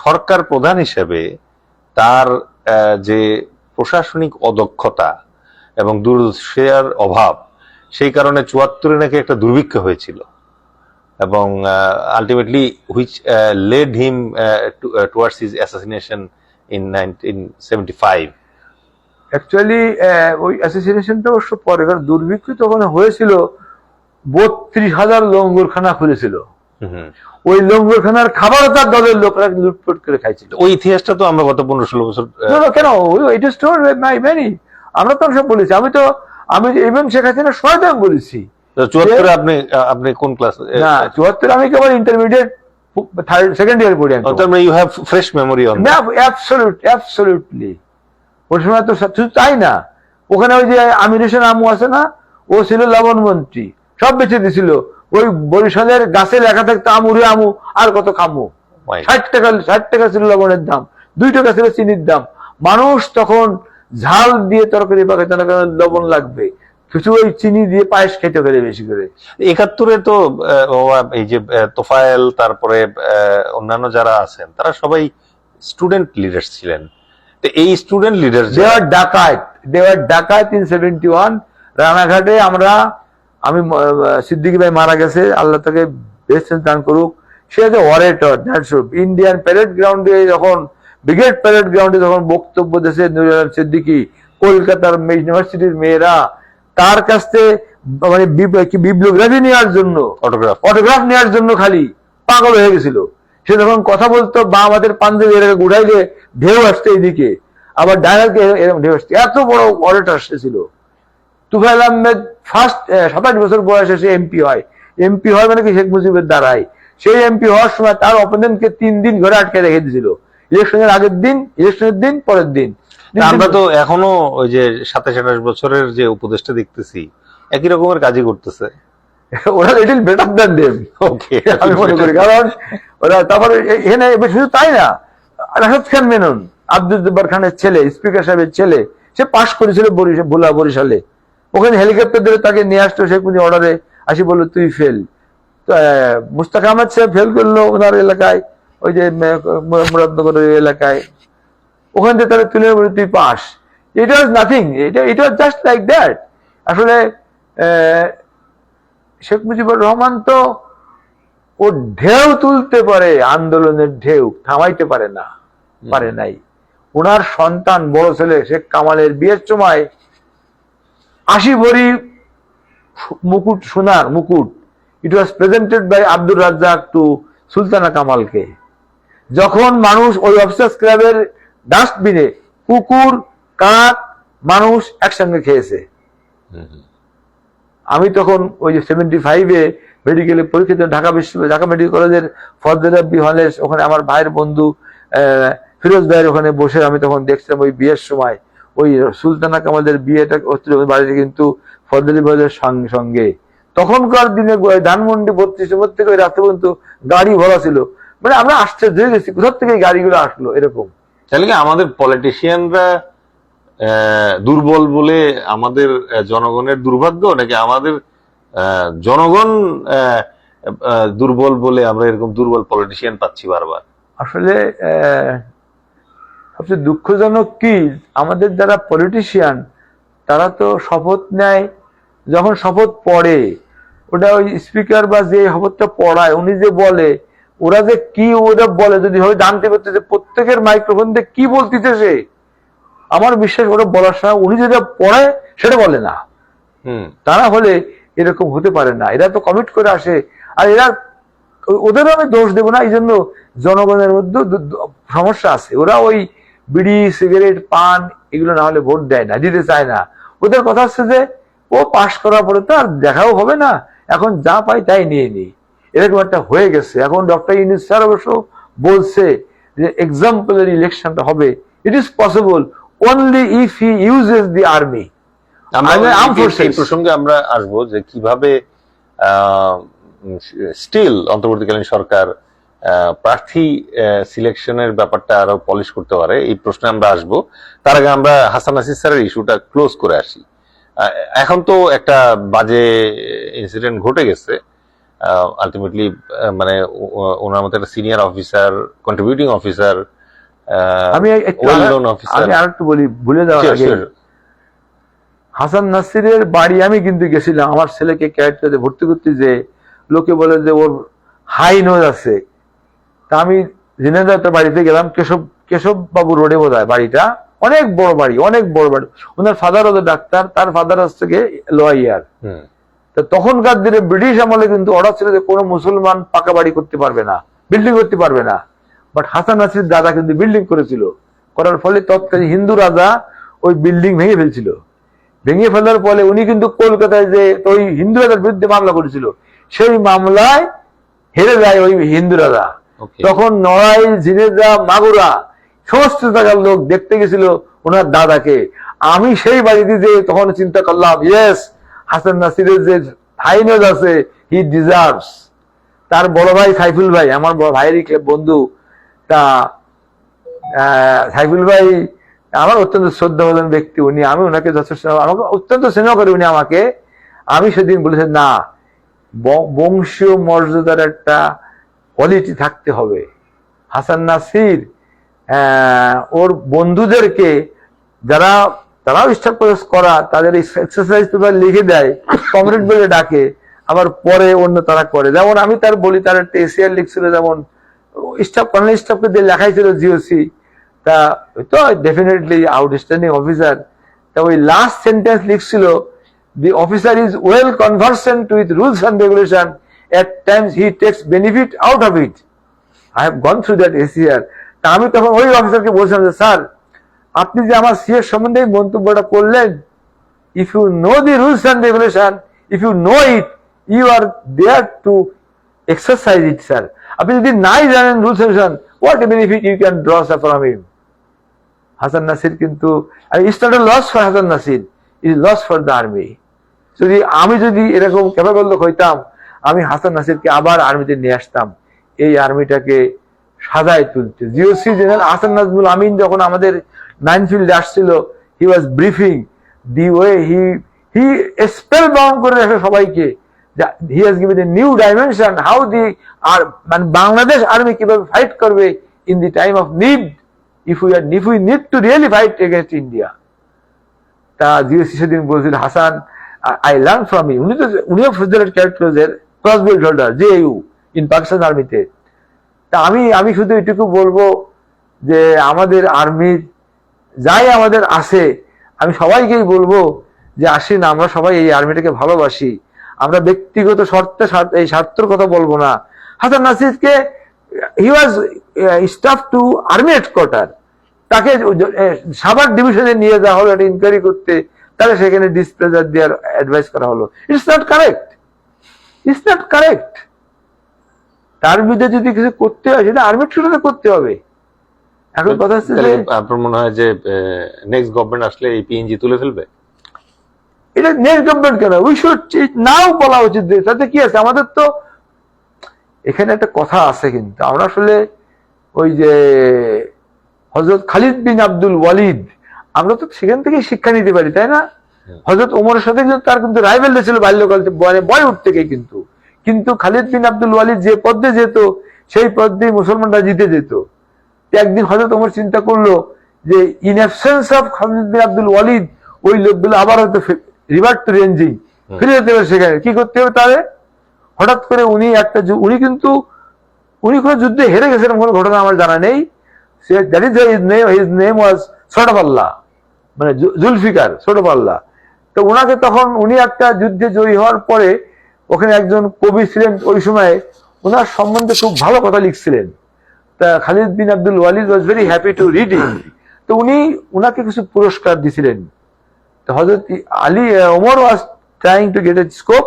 সরকার প্রধান হিসেবে তার যে প্রশাসনিক অদক্ষতা এবং দূরদর্শিতার অভাব, সেই কারণে 74-এ নাকি একটা দুর্ভিক্ষ হয়েছিল এবং ultimately which led him towards his assassination in 1975। Actually ওই অ্যাসোসিয়েশনটা অবশ্য পরে, কারণ দুর্ভিক্ষ তখন হয়েছিল, 32,000 লঙ্গরখানা খুলেছিল। ওই লঙ্গরখানার খাবারও তার দলের লোকরা লুটপাট করে খাইছিল। ওই ইতিহাসটা তো আমরা গত 15-16 বছর কেন এটা স্টোর মেনি, আমরা তো সব বলেছি। আমি ইভেন শেখ হাসিনা সহায়তা বলেছি। 74-এ আপনি কোন ক্লাস? না, 74 আমি কেবল ইন্টারমিডিয়েট সেকেন্ড ইয়ার পড়ি। You have fresh memory on that. Absolutely. ওই সময় তো শুধু তাই না, ওখানে ওই যে আমির হোসেন আমু আছে না, ও ছিল লবণ মন্ত্রী, সব বেঁচে দিছিল। ওই বরিশালের গাছে লেখা থাকতো আমুরে আমু, আর কত খামু। 60 টাকা ছিল লবণের দাম, 2 টাকা ছিল চিনির দাম। মানুষ তখন ঝাল দিয়ে তরকারি পাকাতে না, লবণ লাগবে, কিছু ওই চিনি দিয়ে পায়েস খেতে পারে বেশি করে। 71-এ তো এই যে তোফায়েল, তারপরে অন্যান্য যারা আছেন, তারা সবাই স্টুডেন্ট লিডার ছিলেন। তো এই স্টুডেন্ট লিডার দেওয়ার ডাকাত ইন 71 রানাঘাটে আমি সিদ্দিকী ভাই মারা গেছে, আল্লাহ তাকে বেস্ট দান করুক। সে যে অরেটর, ইন্ডিয়ান প্যারেড গ্রাউন্ডে যখন ব্রিগেড প্যারেড গ্রাউন্ডে যখন বক্তব্য দিয়েছে নূর আলম সিদ্দিকী, কলকাতার ইউনিভার্সিটির মেয়েরা তার কাছ থেকে মানে বিপ্লবী নেওয়ার জন্য, অটোগ্রাফ নেওয়ার জন্য খালি পাগল হয়ে গেছিল। সে যখন কথা বলতো, বা আমাদের পাঞ্জাবি এলাকা ঘুরাইলে ঢেউ আসতে এইদিকে, আবার ডায়ালকে এরকম ঢেউ আসতে, এত বড় অরেটর ছিল। তুফাইল আহমেদ ফার্স্ট 27 বছর বয়সে সে এমপি হয়। এমপি হয় মানে কি শেখ মুজিবের দ্বারাই। সেই এমপি হওয়ার সময় তার অপোনেন্টকে 3 দিন ঘরে আটকে রেখে দিয়েছিল, ইলেকশনের আগের দিন, ইলেকশনের দিন, পরের দিন। আমরা তো এখনো ওই যে 27-28 বছরের যে উপদেশটা দেখতেছি, একই রকমের কাজই করতেছে। ওরা লিটল বেটার দ্যান দেম, ওকে আমি মনে করি। কারণ ওরা তারপরে এখানে শুধু তাই না, রাশেদ খান মেনন, আব্দুল জব্বার খানের ছেলে, স্পিকার সাহেবের ছেলে, সে পাশ করেছিল বরিশালে। ওখানে হেলিকপ্টার ধরে তাকে নিয়ে আসতো শেখ মুজিব অর্ডারে, আসি বললো তুই ফেল। মুস্তাক আহমদ সাহেব ফেল করলো ওনার এলাকায়, ওই যে মুরাদনগরের এলাকায়, ওখান থেকে তারা তুলে বলে তুই pass. It was nothing, it was just like that. আসলে শেখ মুজিবুর রহমান তো ও ঢেউ তুলতে পারে, আন্দোলনের ঢেউ থামাইতে পারে নাই। ওনার সন্তান বড় ছেলে শেখ কামালের বিয়ের সময় 80 ভরি মুকুট, সোনার মুকুট, it was presented by Abdur Razzak to Sultana কামালকে। যখন মানুষ ওই অফিসার্স ক্লাবের ডাস্টবিনে কুকুর, কাক, মানুষ একসঙ্গে খেয়েছে। আমি তখন ওই যে 75-এ মেডিকেলে পরীক্ষিত ঢাকা মেডিকেল কলেজের ফজলে রাব্বি হলে, ওখানে আমার ভাইয়ের বন্ধু ফিরোজ ভাইয়ের ওখানে বসে আমি তখন দেখছিলাম ওই বিয়ের সময়, ওই সুলতানা কামালের বিয়েটা হচ্ছিল বাড়িতে, কিন্তু ফজলে ভাইয়ের সঙ্গে তখনকার দিনে ধানমন্ডি 32 নম্বর থেকে ওই রাত্রে পর্যন্ত গাড়ি ভরা ছিল। মানে আমরা আশ্চর্য হয়ে গেছি কোথা থেকে এই গাড়িগুলো আসলো এরকম। তাহলে কি আমাদের পলিটিশিয়ানরা দুর্বল বলে আমাদের জনগণের দুর্ভাগ্য, নাকি আমাদের জনগণ দুর্বল বলে আমরা এরকম দুর্বল পলিটিশিয়ান পাচ্ছি বারবার? আসলে সবচেয়ে দুঃখজনক কি, আমাদের যারা পলিটিশিয়ান তারা তো শপথ নেয়, যখন শপথ পড়ে ওটা ওই স্পিকার বা যে শপথটা পড়ায় উনি যে বলে, ওরা যে কি ওরা বলে যদি হয় জানতে পারতে যে প্রত্যেকের মাইক্রোফোন দিয়ে কি বলতেছে, আমার বিশ্বাস ওরা বলার সময় উনি যেটা পড়ায় সেটা বলে না। তারা হলে এরকম হতে পারে না, এরা তো কমিট করে আসে। আর এরা, ওদেরও আমি দোষ দেবো না, এই জন্য জনগণের মধ্যে সমস্যা আছে। ওরা ওই বিড়ি, সিগারেট, পান এগুলো না হলে ভোট দেয় না, দিতে চায় না। ওদের কথা হচ্ছে যে ও পাশ করার পরে তো আর দেখাও হবে না, এখন যা পাই তাই নিয়ে নিই, এরকম একটা হয়ে গেছে। এখন ডক্টর ইউনূস স্যার অবশ্য বলছে যে এক্সাম্পলারি ইলেকশনটা হবে, ইট is possible only if he uses the army. এই প্রসঙ্গে আমরা আসবো যে কিভাবে স্টিল অন্তর্বর্তীকালীন সরকার প্রার্থী সিলেকশনের ব্যাপারটা আরো পলিশ করতে পারে, এই প্রশ্নে আমরা আসবো। তার আগে আমরা হাসান নাসির স্যারের ইস্যুটা ক্লোজ করে আসি। এখন তো একটা বাজে ইনসিডেন্ট ঘটে গেছে, আলটিমেটলি মানে ওনার মতো একটা সিনিয়র অফিসার, কন্ট্রিবিউটিং অফিসার, আমি আরেকটু বলি ভুলে যাওয়ার আগে, হাসান নাসিরের বাড়ি আমি কিন্তু গেছিলাম আমার ছেলেকে ক্যারেক্টারে ভর্তি করতে, যে লোকে বলে যে ওর হাই নোজ আছে। তা আমি ঝিনাইদহ বাড়িতে গেলাম, কেশব বাবু রোডে বোধ হয় বাড়িটা, অনেক বড় বাড়ি, অনেক বড় বাড়ি। ওনার ফাদার হতো ডাক্তার, তার ফাদার হচ্ছে লয়ার। তা তখনকার দিনে ব্রিটিশ আমলে কিন্তু অর্ডার ছিল যে কোনো মুসলমান পাকা বাড়ি করতে পারবে না, বিল্ডিং করতে পারবে না। বাট হাসান নাসির দাদা কিন্তু বিল্ডিং করেছিল, করার ফলে তৎকালীন হিন্দু রাজা ওই বিল্ডিং ভেঙে ফেলছিল। ভেঙে ফেলার ফলে উনি কিন্তু কলকাতায় যে ওই হিন্দু রাজার বিরুদ্ধে মামলা করেছিল, সেই মামলায় হেরে যায় ওই হিন্দু রাজা। তখন নড়াই, ঝিনেদা, মাগুরা সমস্ত জায়গার লোক দেখতে গেছিল ওনার দাদাকে। আমি সেই বাড়িতে যে তখন চিন্তা করলাম, ইয়েস, হাসান নাসিরের যে হাইনেস আছে, হি ডিজার্ভস। তার বড় ভাই সাইফুল ভাই, আমার বড় ভাইয়েরই বন্ধু, তা সাইফুল ভাই আমার অত্যন্ত শ্রদ্ধাভাজন ব্যক্তি উনি, আমি ওনাকে যথেষ্ট, আমাকে অত্যন্ত স্নেহ করি উনি আমাকে। আমি সেদিন বলেছি না, বংশীয় মর্যাদার একটা কোয়ালিটি থাকতে হবে। হাসান নাসির ওর বন্ধুদেরকে যারা তারাও স্টাফ করা, তাদের এক্সারসাইজ পেপার লিখে দেয়, কমরেড বলে ডাকে, আবার পরে অন্য তারা করে। যেমন আমি তার বলি, তার একটা এসিআর লিখছিল, যেমন স্টাফ কর্নেল স্টাফকে দিয়ে লেখাই ছিল জিওসি, তা তো ডেফিনেটলি আউটস্ট্যান্ডিং অফিসার। তা ওই লাস্ট সেন্টেন্স লিখছিল, the officer is well conversant with rules and regulation, at times he takes benefit out of it. I have gone through that ACR. তা আমি তখন ওই অফিসারকে বলছিলাম যে স্যার, আপনি যে আমার সিএর সম্বন্ধে মন্তব্যটা করলেন, if you know the rules and regulation, if you know it, you are there to exercise it, sir. আপনি যদি নাই জানেন rules and regulation, what benefit you can draw from him? Hasan Nasir কিন্তু, it's not a loss for Hasan Nasir, it is loss for the army. যদি আমি যদি এরকম ক্যাপাবল লোক হইতাম, আমি হাসান নাসিরকে আবার আর্মিতে নিয়ে আসতাম, এই আর্মিটাকে সাজায় তুলতে। জিওসি জেনারেল হাসান নাজমুল আমিন যখন আমাদের নাইনফিল্ডে আসছিল, he was briefing the way he spellbound করে রাখে সবাইকে। He has given a new dimension how the মানে বাংলাদেশ আর্মি কিভাবে ফাইট করবে in the time of need, if we need to really fight against India. তা জিওসি সেদিন বলছিল, Hasan I learned from him. উনিও ফেডারেল ক্যারেক্টারের cross belt holder JU in Pakistan আর্মিতে। তা আমি শুধু এটুকু বলবো যে আমাদের আর্মির যাই আমাদের আছে, আমি সবাইকেই বলবো যে আসেন আমরা সবাই এই আর্মিটাকে ভালোবাসি। আমরা ব্যক্তিগত এই স্বার্থের কথা বলবো না। হাসান নাসিরকে হি ওয়াজ স্টাফ টু আর্মি হেডকোয়ার্টার, তাকে সাভার ডিভিশনে নিয়ে যাওয়া হলো একটা ইনকোয়ারি করতে, তাহলে সেখানে ডিসপ্লেজার দেওয়ার অ্যাডভাইস করা হলো। It's not correct, it's not correct. তার বিরুদ্ধে যদি কিছু করতে হয় সেটা আর্মি ট্রিটে করতে হবে। এখন কথা হচ্ছে যে আপনার মনে হয় যে নেক্সট গভর্নমেন্ট আসলে এই পিএনজি তুলে ফেলবে? এটা নেক্সট গভর্নমেন্ট কেন, উই শুড নাও বলা উচিত। তাতে কি আছে, আমাদের তো এখানে একটা কথা আছে, কিন্তু আমরা আসলে ওই যে হযরত খালিদ বিন আব্দুল ওয়ালিদ, আমরা তো সেখান থেকে শিক্ষা নিতে পারি, তাই না? হযরত ওমরের সাথে কিন্তু তার কিন্তু রাইভেল ছিল বাল্যকাল বয়উড থেকে, কিন্তু খালিদ বিন আব্দুল ওয়ালিদ যে পদে যেত সেই পদে মুসলমানরা জিতে যেত। একদিন হযরত ওমর চিন্তা করলো যে in absence of Khalid bin Abdul Walid ওই লোকগুলো আবার হয়তো রিভার্ট টু রেঞ্জিং ফিরে যেতে হবে। সেখানে কি করতে হবে তাহলে? হঠাৎ করে উনি কোনো যুদ্ধে হেরে গেছেন কোনো ঘটনা আমার জানা নেই। হিজ নেম ওয়াজ ছোটপাল্লা, মানে জুলফিকার ছোটপাল্লা। তো উনাকে তখন উনি একটা যুদ্ধে জয়ী হওয়ার পরে ওখানে একজন কবি ছিলেন ওই সময়, ওনার সম্বন্ধে খুব ভালো কথা লিখছিলেন। তা Khalid bin Abdul Walid was very happy to read it. তো উনাকে কিছু পুরস্কার দিছিলেন। তো Hazrat Omar was trying to get a scope.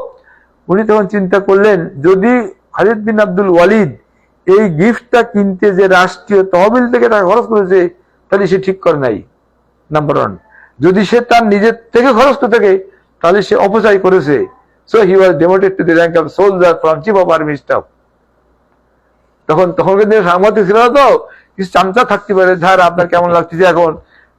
উনি তখন চিন্তা করলেন, যদি খালিদ বিন আব্দুল ওয়ালিদ এই গিফটটা কিনতে যে রাষ্ট্রীয় তহবিল থেকে টাকা খরচ করেছে, তাহলে সে ঠিক করে নাই, নাম্বার ওয়ান। যদি সে তার নিজের থেকে খরচ করে থাকে তাহলে সে অপচয় করেছে। So he was demoted to the rank of soldier from chief of army staff. তখনকার দিনে সাংবাদিক ছিল না, তো কিছু চামচা থাকতে পারে, স্যার আপনার কেমন লাগতেছে এখন?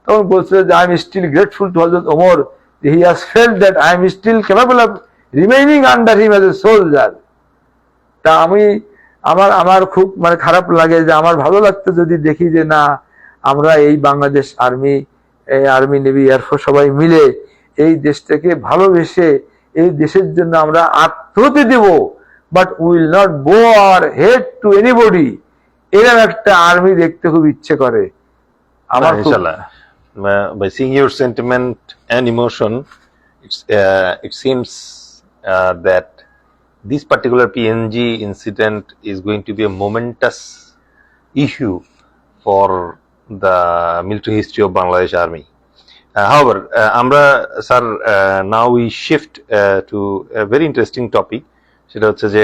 তখন বলছিল যে I am still grateful to Hazrat Omar, he has felt that I am still capable of remaining under him as a soldier. তা আমার খুব মানে খারাপ লাগে, যে আমার ভালো লাগতো যদি দেখি যে না, আমরা এই বাংলাদেশ আর্মি নেভি এয়ারফোর্স সবাই মিলে এই দেশটাকে ভালোবেসে এই দেশের জন্য আমরা আত্মহতি দেব, বাট উইল নট বো আওয়ার হেড টু এনিবডি। এরকম একটা আর্মি দেখতে খুব ইচ্ছে করে আমার। ইনশাআল্লাহ, by seeing your sentiment and emotion, it seems that this particular PNG incident is going to be a momentous issue for the military history of Bangladesh Army. However, sir, now we shift to a very interesting topic. সেটা হচ্ছে যে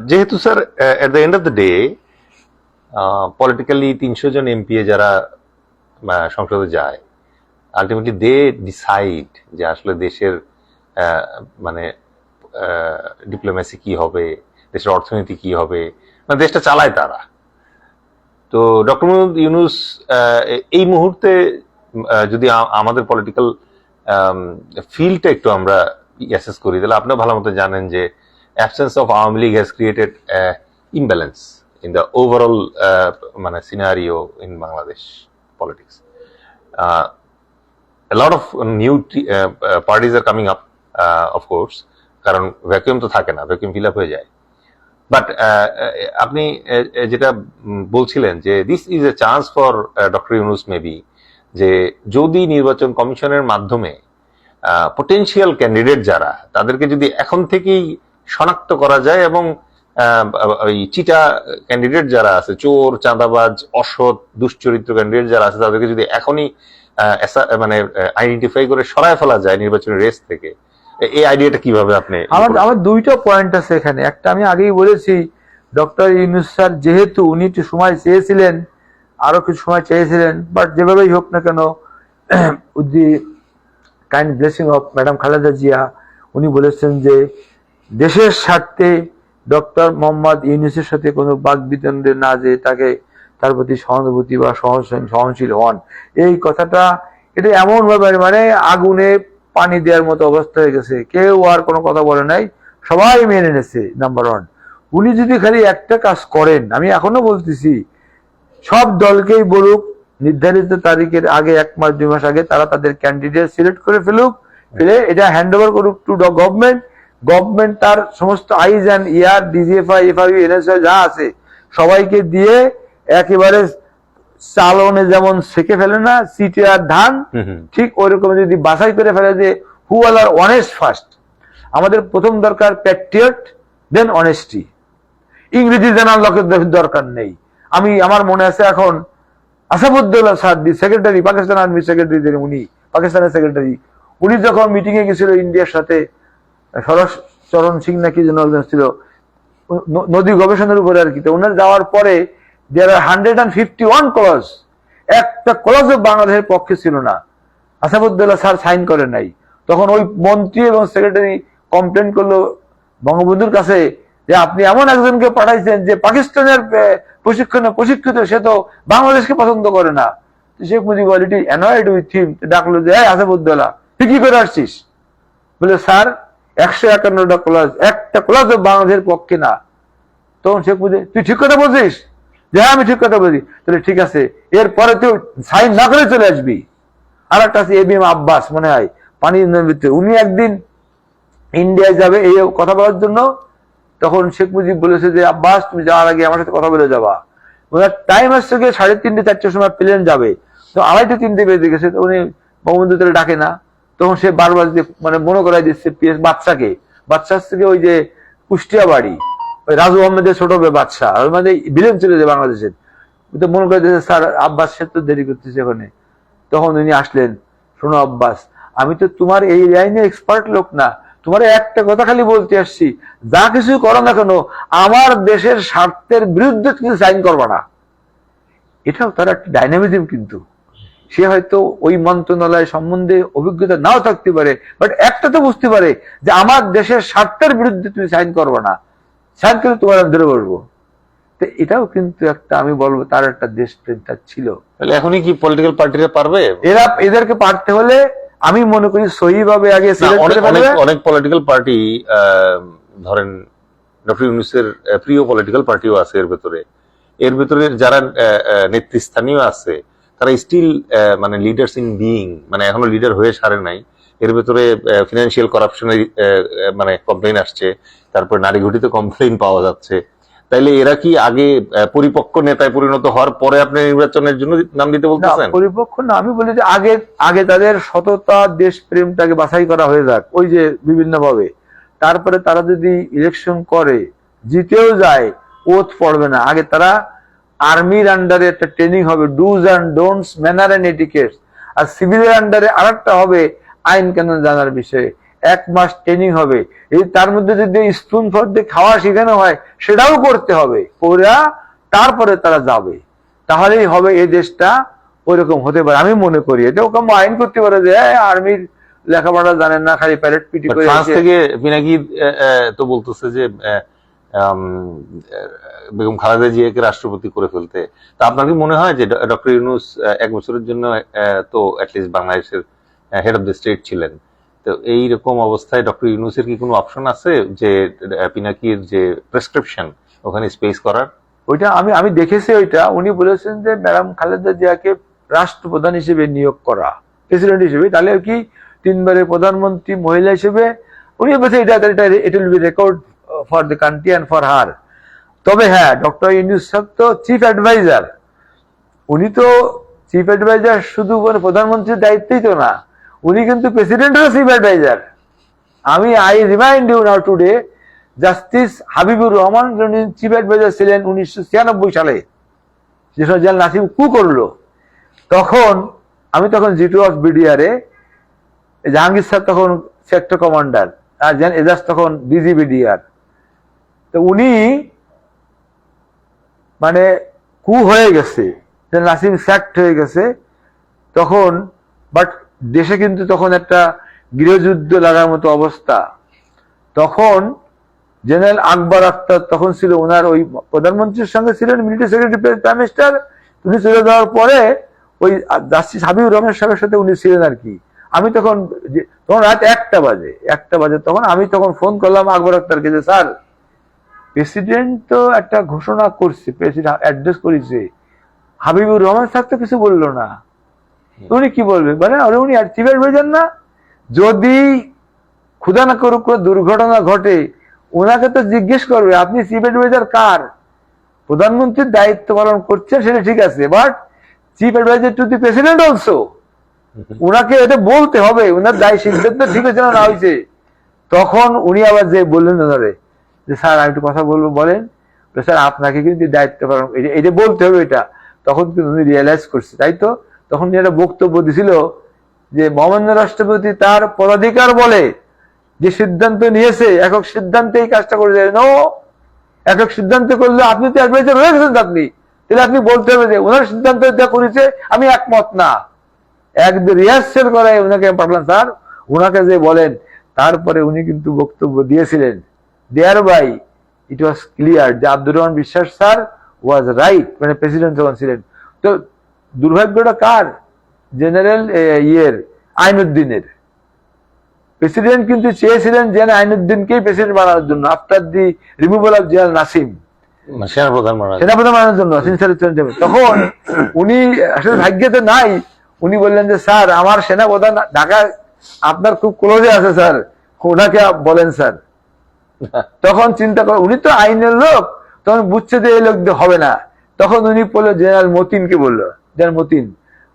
যেহেতু sir at the end of the day politically 300 জন এমপি যারা সংসদে যায়, আলটিমেটলি দে ডিসাইড যে আসলে দেশের মানে ডিপ্লোমেসি কি হবে, দেশের অর্থনীতি কি হবে, মানে দেশটা চালায় তারা। তো ডক্টর মোহাম্মদ ইউনূস এই মুহূর্তে যদি আমাদের পলিটিক্যাল ফিল্ডটা একটু আমরা অ্যাসেস করি, তাহলে আপনিও ভালো মতো জানেন যে absence of Awami League has created imbalance in the overall scenario in Bangladesh politics. A lot of new parties are coming up, of course, কারণ ভ্যাকুয়াম তো থাকে না, ভ্যাকুয়াম ফিল আপ হয়ে যায়। বাট আপনি যেটা বলছিলেন যে this is a chance for doctor Yunus maybe, যে যদি নির্বাচন কমিশনের মাধ্যমে পটেনশিয়াল ক্যান্ডিডেট যারা, তাদেরকে যদি এখন থেকেই শনাক্ত করা যায়, এবং ওই চিটা ক্যান্ডিডেট যারা আছে, চোর, চাঁদাবাজ, অসৎ, দুশ্চরিত্র ক্যান্ডিডেট যারা আছে, তাদেরকে যদি এখনই আইডেন্টিফাই করে সরায় ফেলা যায় নির্বাচনের রেস থেকে, এই আইডিয়াটা কিভাবে আপনি? আমার দুইটা পয়েন্ট আছে এখানে। একটা আমি আগেই বলেছি, ডক্টর ইউনূস স্যার যেহেতু উনি একটু সময় চেয়েছিলেন, আরো কিছু সময় চেয়েছিলেন, বাট যেভাবেই হোক না কেন, with the kind blessing of madam Khaleda Zia, উনি বলেছেন যে দেশের স্বার্থে ডক্টর মোহাম্মদ ইউনূসের সাথে কোনো বাকবিতণ্ডে না যে তার প্রতি সহানুভূতি বা সহনশীল হন। এই কথাটা এটা এমন ভাবে মানে আগুনে পানি দেওয়ার মতো অবস্থা হয়ে গেছে, কেউ আর কোনো কথা বলে নাই, সবাই মেনে নিয়েছে। নাম্বার ওয়ান, উনি যদি খালি একটা কাজ করেন, আমি এখনো বলতেছি, সব দলকেই বলুক নির্ধারিত তারিখের আগে 1 মাস 2 মাস আগে তারা তাদের ক্যান্ডিডেট সিলেক্ট করে ফেলুক, ফেলে এটা হ্যান্ড ওভার করুক টু গভর্নমেন্ট তার সমস্ত eyes and ear, DGFI, FIU, NSI যা আছে সবাইকে দিয়ে একেবারে চালনে যেমন সেকে ফেলে না সিটে আর ধান, ঠিক ওইরকম যদি বাছাই করে ফেলে যে who all R honest first. আমাদের প্রথম দরকার প্যাট্রিয়ট, দেন অনেস্টি। ইংরেজি জানার লোকের দরকার নেই। আমার মনে আছে এখন Asaduddowla sir the secretary, Pakistan army secretary, উনি পাকিস্তানের সেক্রেটারি, উনি যখন মিটিং এ গেছিল ইন্ডিয়ার সাথে, সরস চরণ সিং নাকি যেন একজন ছিল নদী গবেষণার উপরে আর কি, তো ওনার যাওয়ার পরে দেয়ার আর 151 ক্লজ, একটা ক্লজও বাংলাদেশের পক্ষে ছিল না। আসাদুদ্দৌলা স্যার সাইন করে নাই। তখন ওই মন্ত্রী এবং সেক্রেটারি কমপ্লেন করলো বঙ্গবন্ধুর কাছে যে আপনি এমন একজনকে পাঠাইছেন যে পাকিস্তানের প্রশিক্ষিত, সে তো বাংলাদেশকে পছন্দ করে না। Sheikh Mujib already annoyed with him, ডাকলো যে আসাদুদ্দৌলা তুই কি করে আসছিস? বলে স্যার 151টা ক্লজ, একটা ক্লজও বাংলাদেশের পক্ষে না। তখন শেখ মুজিব, তুই ঠিক কথা বলছিস? যে হ্যাঁ আমি ঠিক কথা বলছি। তাহলে ঠিক আছে, এরপরে তুই সাইন না করে চলে আসবি। আর একটা আছে এবিএম আব্বাস, মনে হয় পানি ভিতরে, উনি একদিন ইন্ডিয়ায় যাবে এই কথা বলার জন্য। তখন শেখ মুজিব বলেছে যে আব্বাস তুমি যাওয়ার আগে আমার সাথে কথা বলে যাবা। ওনার টাইম আসছে গিয়ে 3:30 4টার সময় প্লেন যাবে, তো 2:30 3টে বেজে গেছে। তো উনি বঙ্গবন্ধু তাহলে ডাকে না। তখন সে বারবার মানে মনে করাই দিচ্ছে বাচ্চার থেকে ওই যে কুষ্টিয়া বাড়ি, ওই রাজু আহমেদের ছোট বাচ্চা, ওই মানে বিলেন চলে যায় বাংলাদেশের, তো মনে করে দিচ্ছে স্যার আব্বাস সে তো দেরি করতেছে ওখানে। তখন উনি আসলেন, শোনো আব্বাস, আমি তো তোমার এই লাইনে এক্সপার্ট লোক না, তোমার একটা কথা খালি বলতে আসছি, যা কিছু করো না কেন আমার দেশের স্বার্থের বিরুদ্ধে তুমি সাইন করবা না। এটাও তার একটা ডাইনামিজম। কিন্তু সে হয়তো ওই মন্ত্রণালয় সম্বন্ধে অভিজ্ঞতা নাও থাকতে পারে, বাট একটা তো বুঝতে পারে যে আমার দেশের স্বার্থের বিরুদ্ধে তুমি সাইন করবা না, সাইন করে তোমার আমি ধরে বসবো। তো এটাও কিন্তু একটা, আমি বলবো তার একটা দেশপ্রেম তার ছিল। তাহলে এখনই কি পলিটিক্যাল পার্টিরা পারবে? এদেরকে পারতে হলে আমি মনে করি সহিভাবে আগে অনেক পলিটিক্যাল পার্টি, ধরেন ডক্টর ইউনূসের প্রিয় পলিটিক্যাল পার্টিও আছে এর ভেতরে যারা নেতৃস্থানীয় আছে তারা স্টিল মানে লিডার্স ইন বিইং, মানে এখনো লিডার হয়ে সারে নাই। এর ভেতরে ফিনান্সিয়াল করাপশনের মানে কমপ্লেইন আসছে, তারপর নারী ঘটিত কমপ্লেইন পাওয়া যাচ্ছে। তাইলে এরা কি আগে পরিপক্ক নেতায় পরিণত হওয়ার পরে আপনি নির্বাচনের জন্য নাম দিতে বলতেছেন? পরিপক্ক না, আমি বলি যে আগে তাদের সততা দেশপ্রেমটাকে বাছাই করা হয়ে যাক, ওই যে বিভিন্ন ভাবে। তারপরে তারা যদি ইলেকশন করে জিতেও যায়, ওথ পড়বে না। আগে তারা আর্মির আন্ডারে একটা ট্রেনিং হবে, do's and don'ts, manner and etiquettes. আর সিভিলের আন্ডারে আরেকটা হবে আইন কানুন জানার বিষয়ে, 1 মাস ট্রেনিং হবে। এই তার মধ্যে যদি স্পুন ফর দিয়ে খাওয়া শেখানো হয় সেটাও করতে হবে, ওরা তারপরে তারা যাবে। তাহলেই হবে এই দেশটা ওইরকম হতে পারে। আমি মনে করি এটা ওকে আইন করতে পারে যে আর্মির লেখাপড়া জানেন না, খালি প্যারেড পিটি করে। ফ্রান্স থেকে পিনাকি তো বলতেছে যে বেগম খালেদা জিয়াকে রাষ্ট্রপতি করে ফেলতে। তা আপনার কি মনে হয় যে ডক্টর ইউনূস 1 বছরের জন্য তো অ্যাটলিস্ট বাংলাদেশের হেড অফ দ্য স্টেট ছিলেন, তো এইরকম অবস্থায় ডক্টর ইউনূসের কি কোনো অপশন আছে যে পিনাকির যে প্রেসক্রিপশন ওখানে স্পেস করার? ওইটা আমি দেখেছি। ওইটা উনি বলেছেন যে ম্যাডাম খালেদা জিয়াকে রাষ্ট্রপ্রধান হিসেবে নিয়োগ করা, প্রেসিডেন্ট হিসেবে, তাহলে কি 3 বারের প্রধানমন্ত্রী মহিলা হিসেবে। উনি বলছে এটা ইট will B record for the country and for her. তবে হ্যাঁ, ডক্টর ইউনূস তো চিফ অ্যাডভাইজার, উনি তো চিফ অ্যাডভাইজার শুধু প্রধানমন্ত্রীর দায়িত্বই তো না, উনি কিন্তু প্রেসিডেন্টেরও chief adviser. I remind you now today, justice Habibur Rahman chief adviser ছিলেন 1996 সালে, যেসব জেল নাসিম কু করলো। আমি তখন G2 অফ বিডিআরে, জাহাঙ্গীর স্যার তখন সেক্টর কমান্ডার, আর এজাজ তখন ডিজি বিডিআর। তো উনি মানে কু হয়ে গেছে, নাসিম স্যাক্ট হয়ে গেছে তখন, বাট দেশে কিন্তু তখন একটা গৃহযুদ্ধ লাগার মতো অবস্থা। তখন জেনারেল আকবর আখতার তখন ছিল, ওনার ওই প্রধানমন্ত্রীর সঙ্গে ছিলেন মিলিটারি সেক্রেটারি প্রাইম মিনিস্টার। উনি চলে যাওয়ার পরে ওই জাস্টিস হাবিবুর রহমান সাহেবের সাথে উনি ছিলেন আর কি। আমি তখন রাত 1টা বাজে, তখন আমি ফোন করলাম আকবর আখতারকে যে স্যার, প্রেসিডেন্ট তো একটা ঘোষণা করছে, প্রেসিডেন্ট অ্যাড্রেস করেছে, হাবিবুর রহমান স্যার তো কিছু বললো না, উনি কি বলবে? মানে উনি চিফ অ্যাডভাইজার না? যদি ক্ষুধা না করুক দুর্ঘটনা ঘটে, ওনাকে তো জিজ্ঞেস করবে আপনি চিফ অ্যাডভাইজার কার? প্রধানমন্ত্রীর দায়িত্ব পালন করছেন সেটা ঠিক আছে, but chief adviser to the president also, ওনাকে এটা বলতে হবে ওনার দায় সিদ্ধান্ত ঠিক হয়েছে না হয়েছে। তখন উনি আবার যে বললেন ওনারে যে স্যার আমি একটু কথা বলবো, বলেন। তো স্যার আপনাকে কিন্তু দায়িত্ব পালন এটা বলতে হবে, এটা তখন কিন্তু উনি রিয়েলাইজ করছে, তাই তো তখন একটা বক্তব্য দিছিল যে মহামান্য রাষ্ট্রপতি তার পদাধিকার বলে যে সিদ্ধান্ত নিয়েছে, একক সিদ্ধান্তে এই কাজটা করে যায়। নো, একক সিদ্ধান্ত করলে আপনি তো অ্যাডভাইজার হয়ে গেছেন, আপনি তাহলে আপনি বলতে হবে যে ওনার সিদ্ধান্ত যা করেছে আমি একমত না। একদিন রিহার্সেল করায় ওনাকে পাঠালাম, স্যার ওনাকে যে বলেন। তারপরে উনি কিন্তু বক্তব্য দিয়েছিলেন, there by it was clear যে আব্দুর রহমান বিশ্বাস স্যার ওয়াজ রাইট, মানে প্রেসিডেন্ট যখন ছিলেন। তো দুর্ভাগ্যটা কার? জেনারেল আইনুদ্দিনের। প্রেসিডেন্ট কিন্তু চেয়েছিলেন জেনারেল আইনুদ্দিনকেই প্রেসিডেন্ট বানানোর জন্য, after the removal of general Nasim, সেনাপ্রধান বানানোর জন্য। তখন উনি আসলে ভাগ্যতে নাই, উনি বললেন যে স্যার আমার সেনাপ্রধান ঢাকায় আপনার খুব ক্লোজে আছে স্যার, ওনাকে বলেন স্যার। তখন চিন্তা করে, উনি তো আইনের লোক, তখন বুঝছে যে এই লোক হবে না। তখন উনি বললো জেনারেল মতিনকে, বললো জেনারেল মতিন,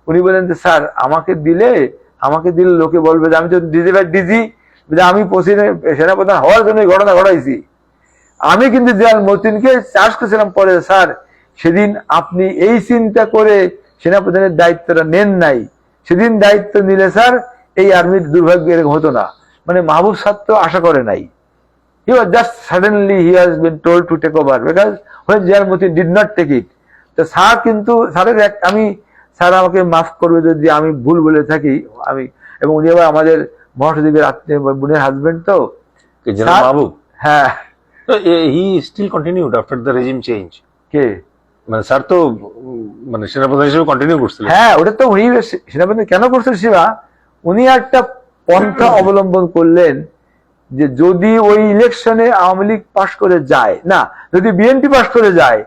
উনি বললেন যে স্যার আমাকে দিলে লোকে বলবে যে আমি তো ডিজি, আমি সেনাপ্রধান হওয়ার জন্য এই ঘটনা ঘটাইছি। আমি কিন্তু জেনারেল মতিনকে চার্জ করেছিলাম পরে, স্যার সেদিন আপনি এই চিন্তা করে সেনাপ্রধানের দায়িত্বটা নেন নাই, সেদিন দায়িত্ব নিলে স্যার এই আর্মির দুর্ভাগ্য এরকম হতো না। মানে মাহবুব স্যার তো আশা করে নাই, he was just suddenly he has been told to take over because when General Moti did not take it. তো স্যার কিন্তু স্যারের স্যার আমাকে মাফ করবে যদি আমি ভুল বলে থাকি, আমি এবং উনি আবার আমাদের মহাসচিবের আত্মীয় বোনের হাজবেন্ড, তো মাহবুব, হ্যাঁ he still continued after the regime change. কে? মানে স্যার তো মানে সেনাপ্রধান হিসেবে কন্টিনিউ করছিলেন। হ্যাঁ, ওটা তো উনি সেনাপ্রধান কেন করছেন শিবা, উনি একটা পন্থা অবলম্বন করলেন যে যদি ওই ইলেকশনে আওয়ামী লীগ পাশ করে যায় না, যদি বিএনপি পাশ করে যায়,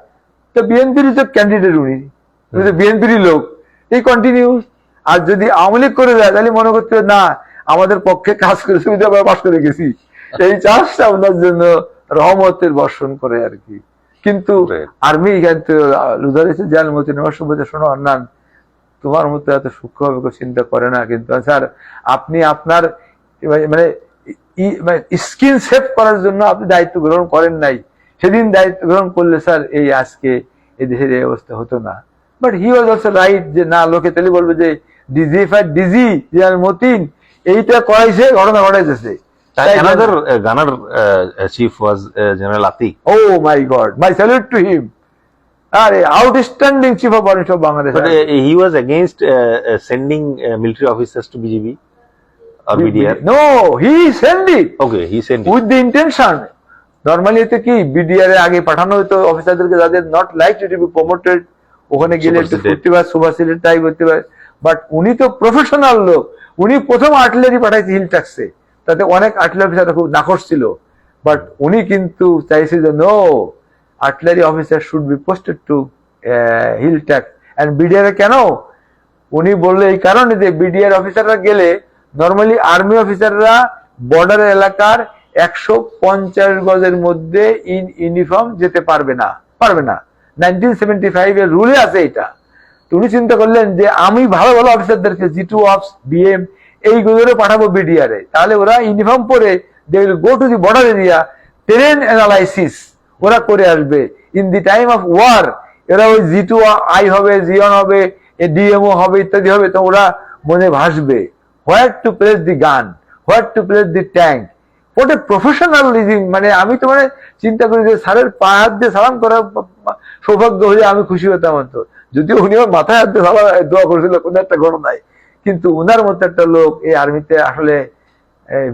তো বিএনপির তো ক্যান্ডিডেট উনি বিএনপির লোক, এই কন্টিনিউ। আর যদি আওয়ামী লীগ করে যায় তাহলে মনে করতে না আমাদের পক্ষে কাজ করে পাশ করে গেছি, এই চাষটা ওনার জন্য রহমতের বর্ষণ করে আর কি। কিন্তু আর্মি জেনারেল মতিন শোনো আন্নান, তোমার মতো এত সূক্ষ্মভাবে চিন্তা করে না, কিন্তু স্যার আপনি আপনার মানে স্কিন সেভ করার জন্য আপনি দায়িত্ব গ্রহণ করেন নাই, সেদিন দায়িত্ব গ্রহণ করলে স্যার এই আজকে এই দেশের এই অবস্থা হতো না। But he was also right, যে না লোকে তাহলে বলবে যে ডিজি জেনারেল মতিন এইটা করাইছে, ঘটনা ঘটাইতেছে। Another gunner chief was General Atik. Oh my God, my salute to him. Outstanding chief of army of Bangladesh. But he was against sending military officers to BGB or BDR. No, he sent it. Okay, he sent it with the intention. Normally এতে কি বিডিআর এর আগে পাঠানো হতো অফিসারদেরকে, যাদের not like to B promoted, ওখানে গেলে একটু ফুর্তি বা সুভাষিলের টাইপ হতে পারে। বাট উনি তো প্রফেশনাল লোক, উনি প্রথম আর্টিলারি পাঠাইছে হিল ট্যাক্সে, তাতে অনেক আর্টিলারি অফিসার খুব নাকশ ছিল। বাট উনি কিন্তু চাইছে যে no, artillery officer should be posted to hill tracts and BDR. কেন উনি বললে এই কারণে যে বিডিআর অফিসাররা গেলে নর্মালি আর্মি অফিসাররা বর্ডার এলাকার 150 গজের মধ্যে ইন ইউনিফর্ম যেতে পারবে না 1975 এর রুলে আছে এটা। তুমি চিন্তা করলেন যে আমি ভালো ভালো অফিসারদেরকে G2 অফস BM এইগুলোরে পাঠাবো বিডিআর এ, তাহলে ওরা ইউনিফর্ম পরে they will go to the border area, terrain analysis ওরা করে আসবে। In the time of war এরা ওই G2 আই হবে, G1 হবে, ডিএমও হবে, ইত্যাদি হবে, তো ওরা মনে ভাসবে হোয়ার টু প্লেস দি গান, হোয়ার টু প্লেস দি ট্যাঙ্ক। ওটা প্রফেশনালিজম। মানে আমি তো মানে চিন্তা করি যে স্যারের পায়ে হাত দিয়ে সালাম করার সৌভাগ্য হলে আমি খুশি হতাম। তো যদিও উনি আমার মাথায় হাত দিয়ে সালাম দোয়া করেছিল কোনো একটা ঘটনায়, কিন্তু উনার মতো একটা লোক এই আর্মিতে আসলে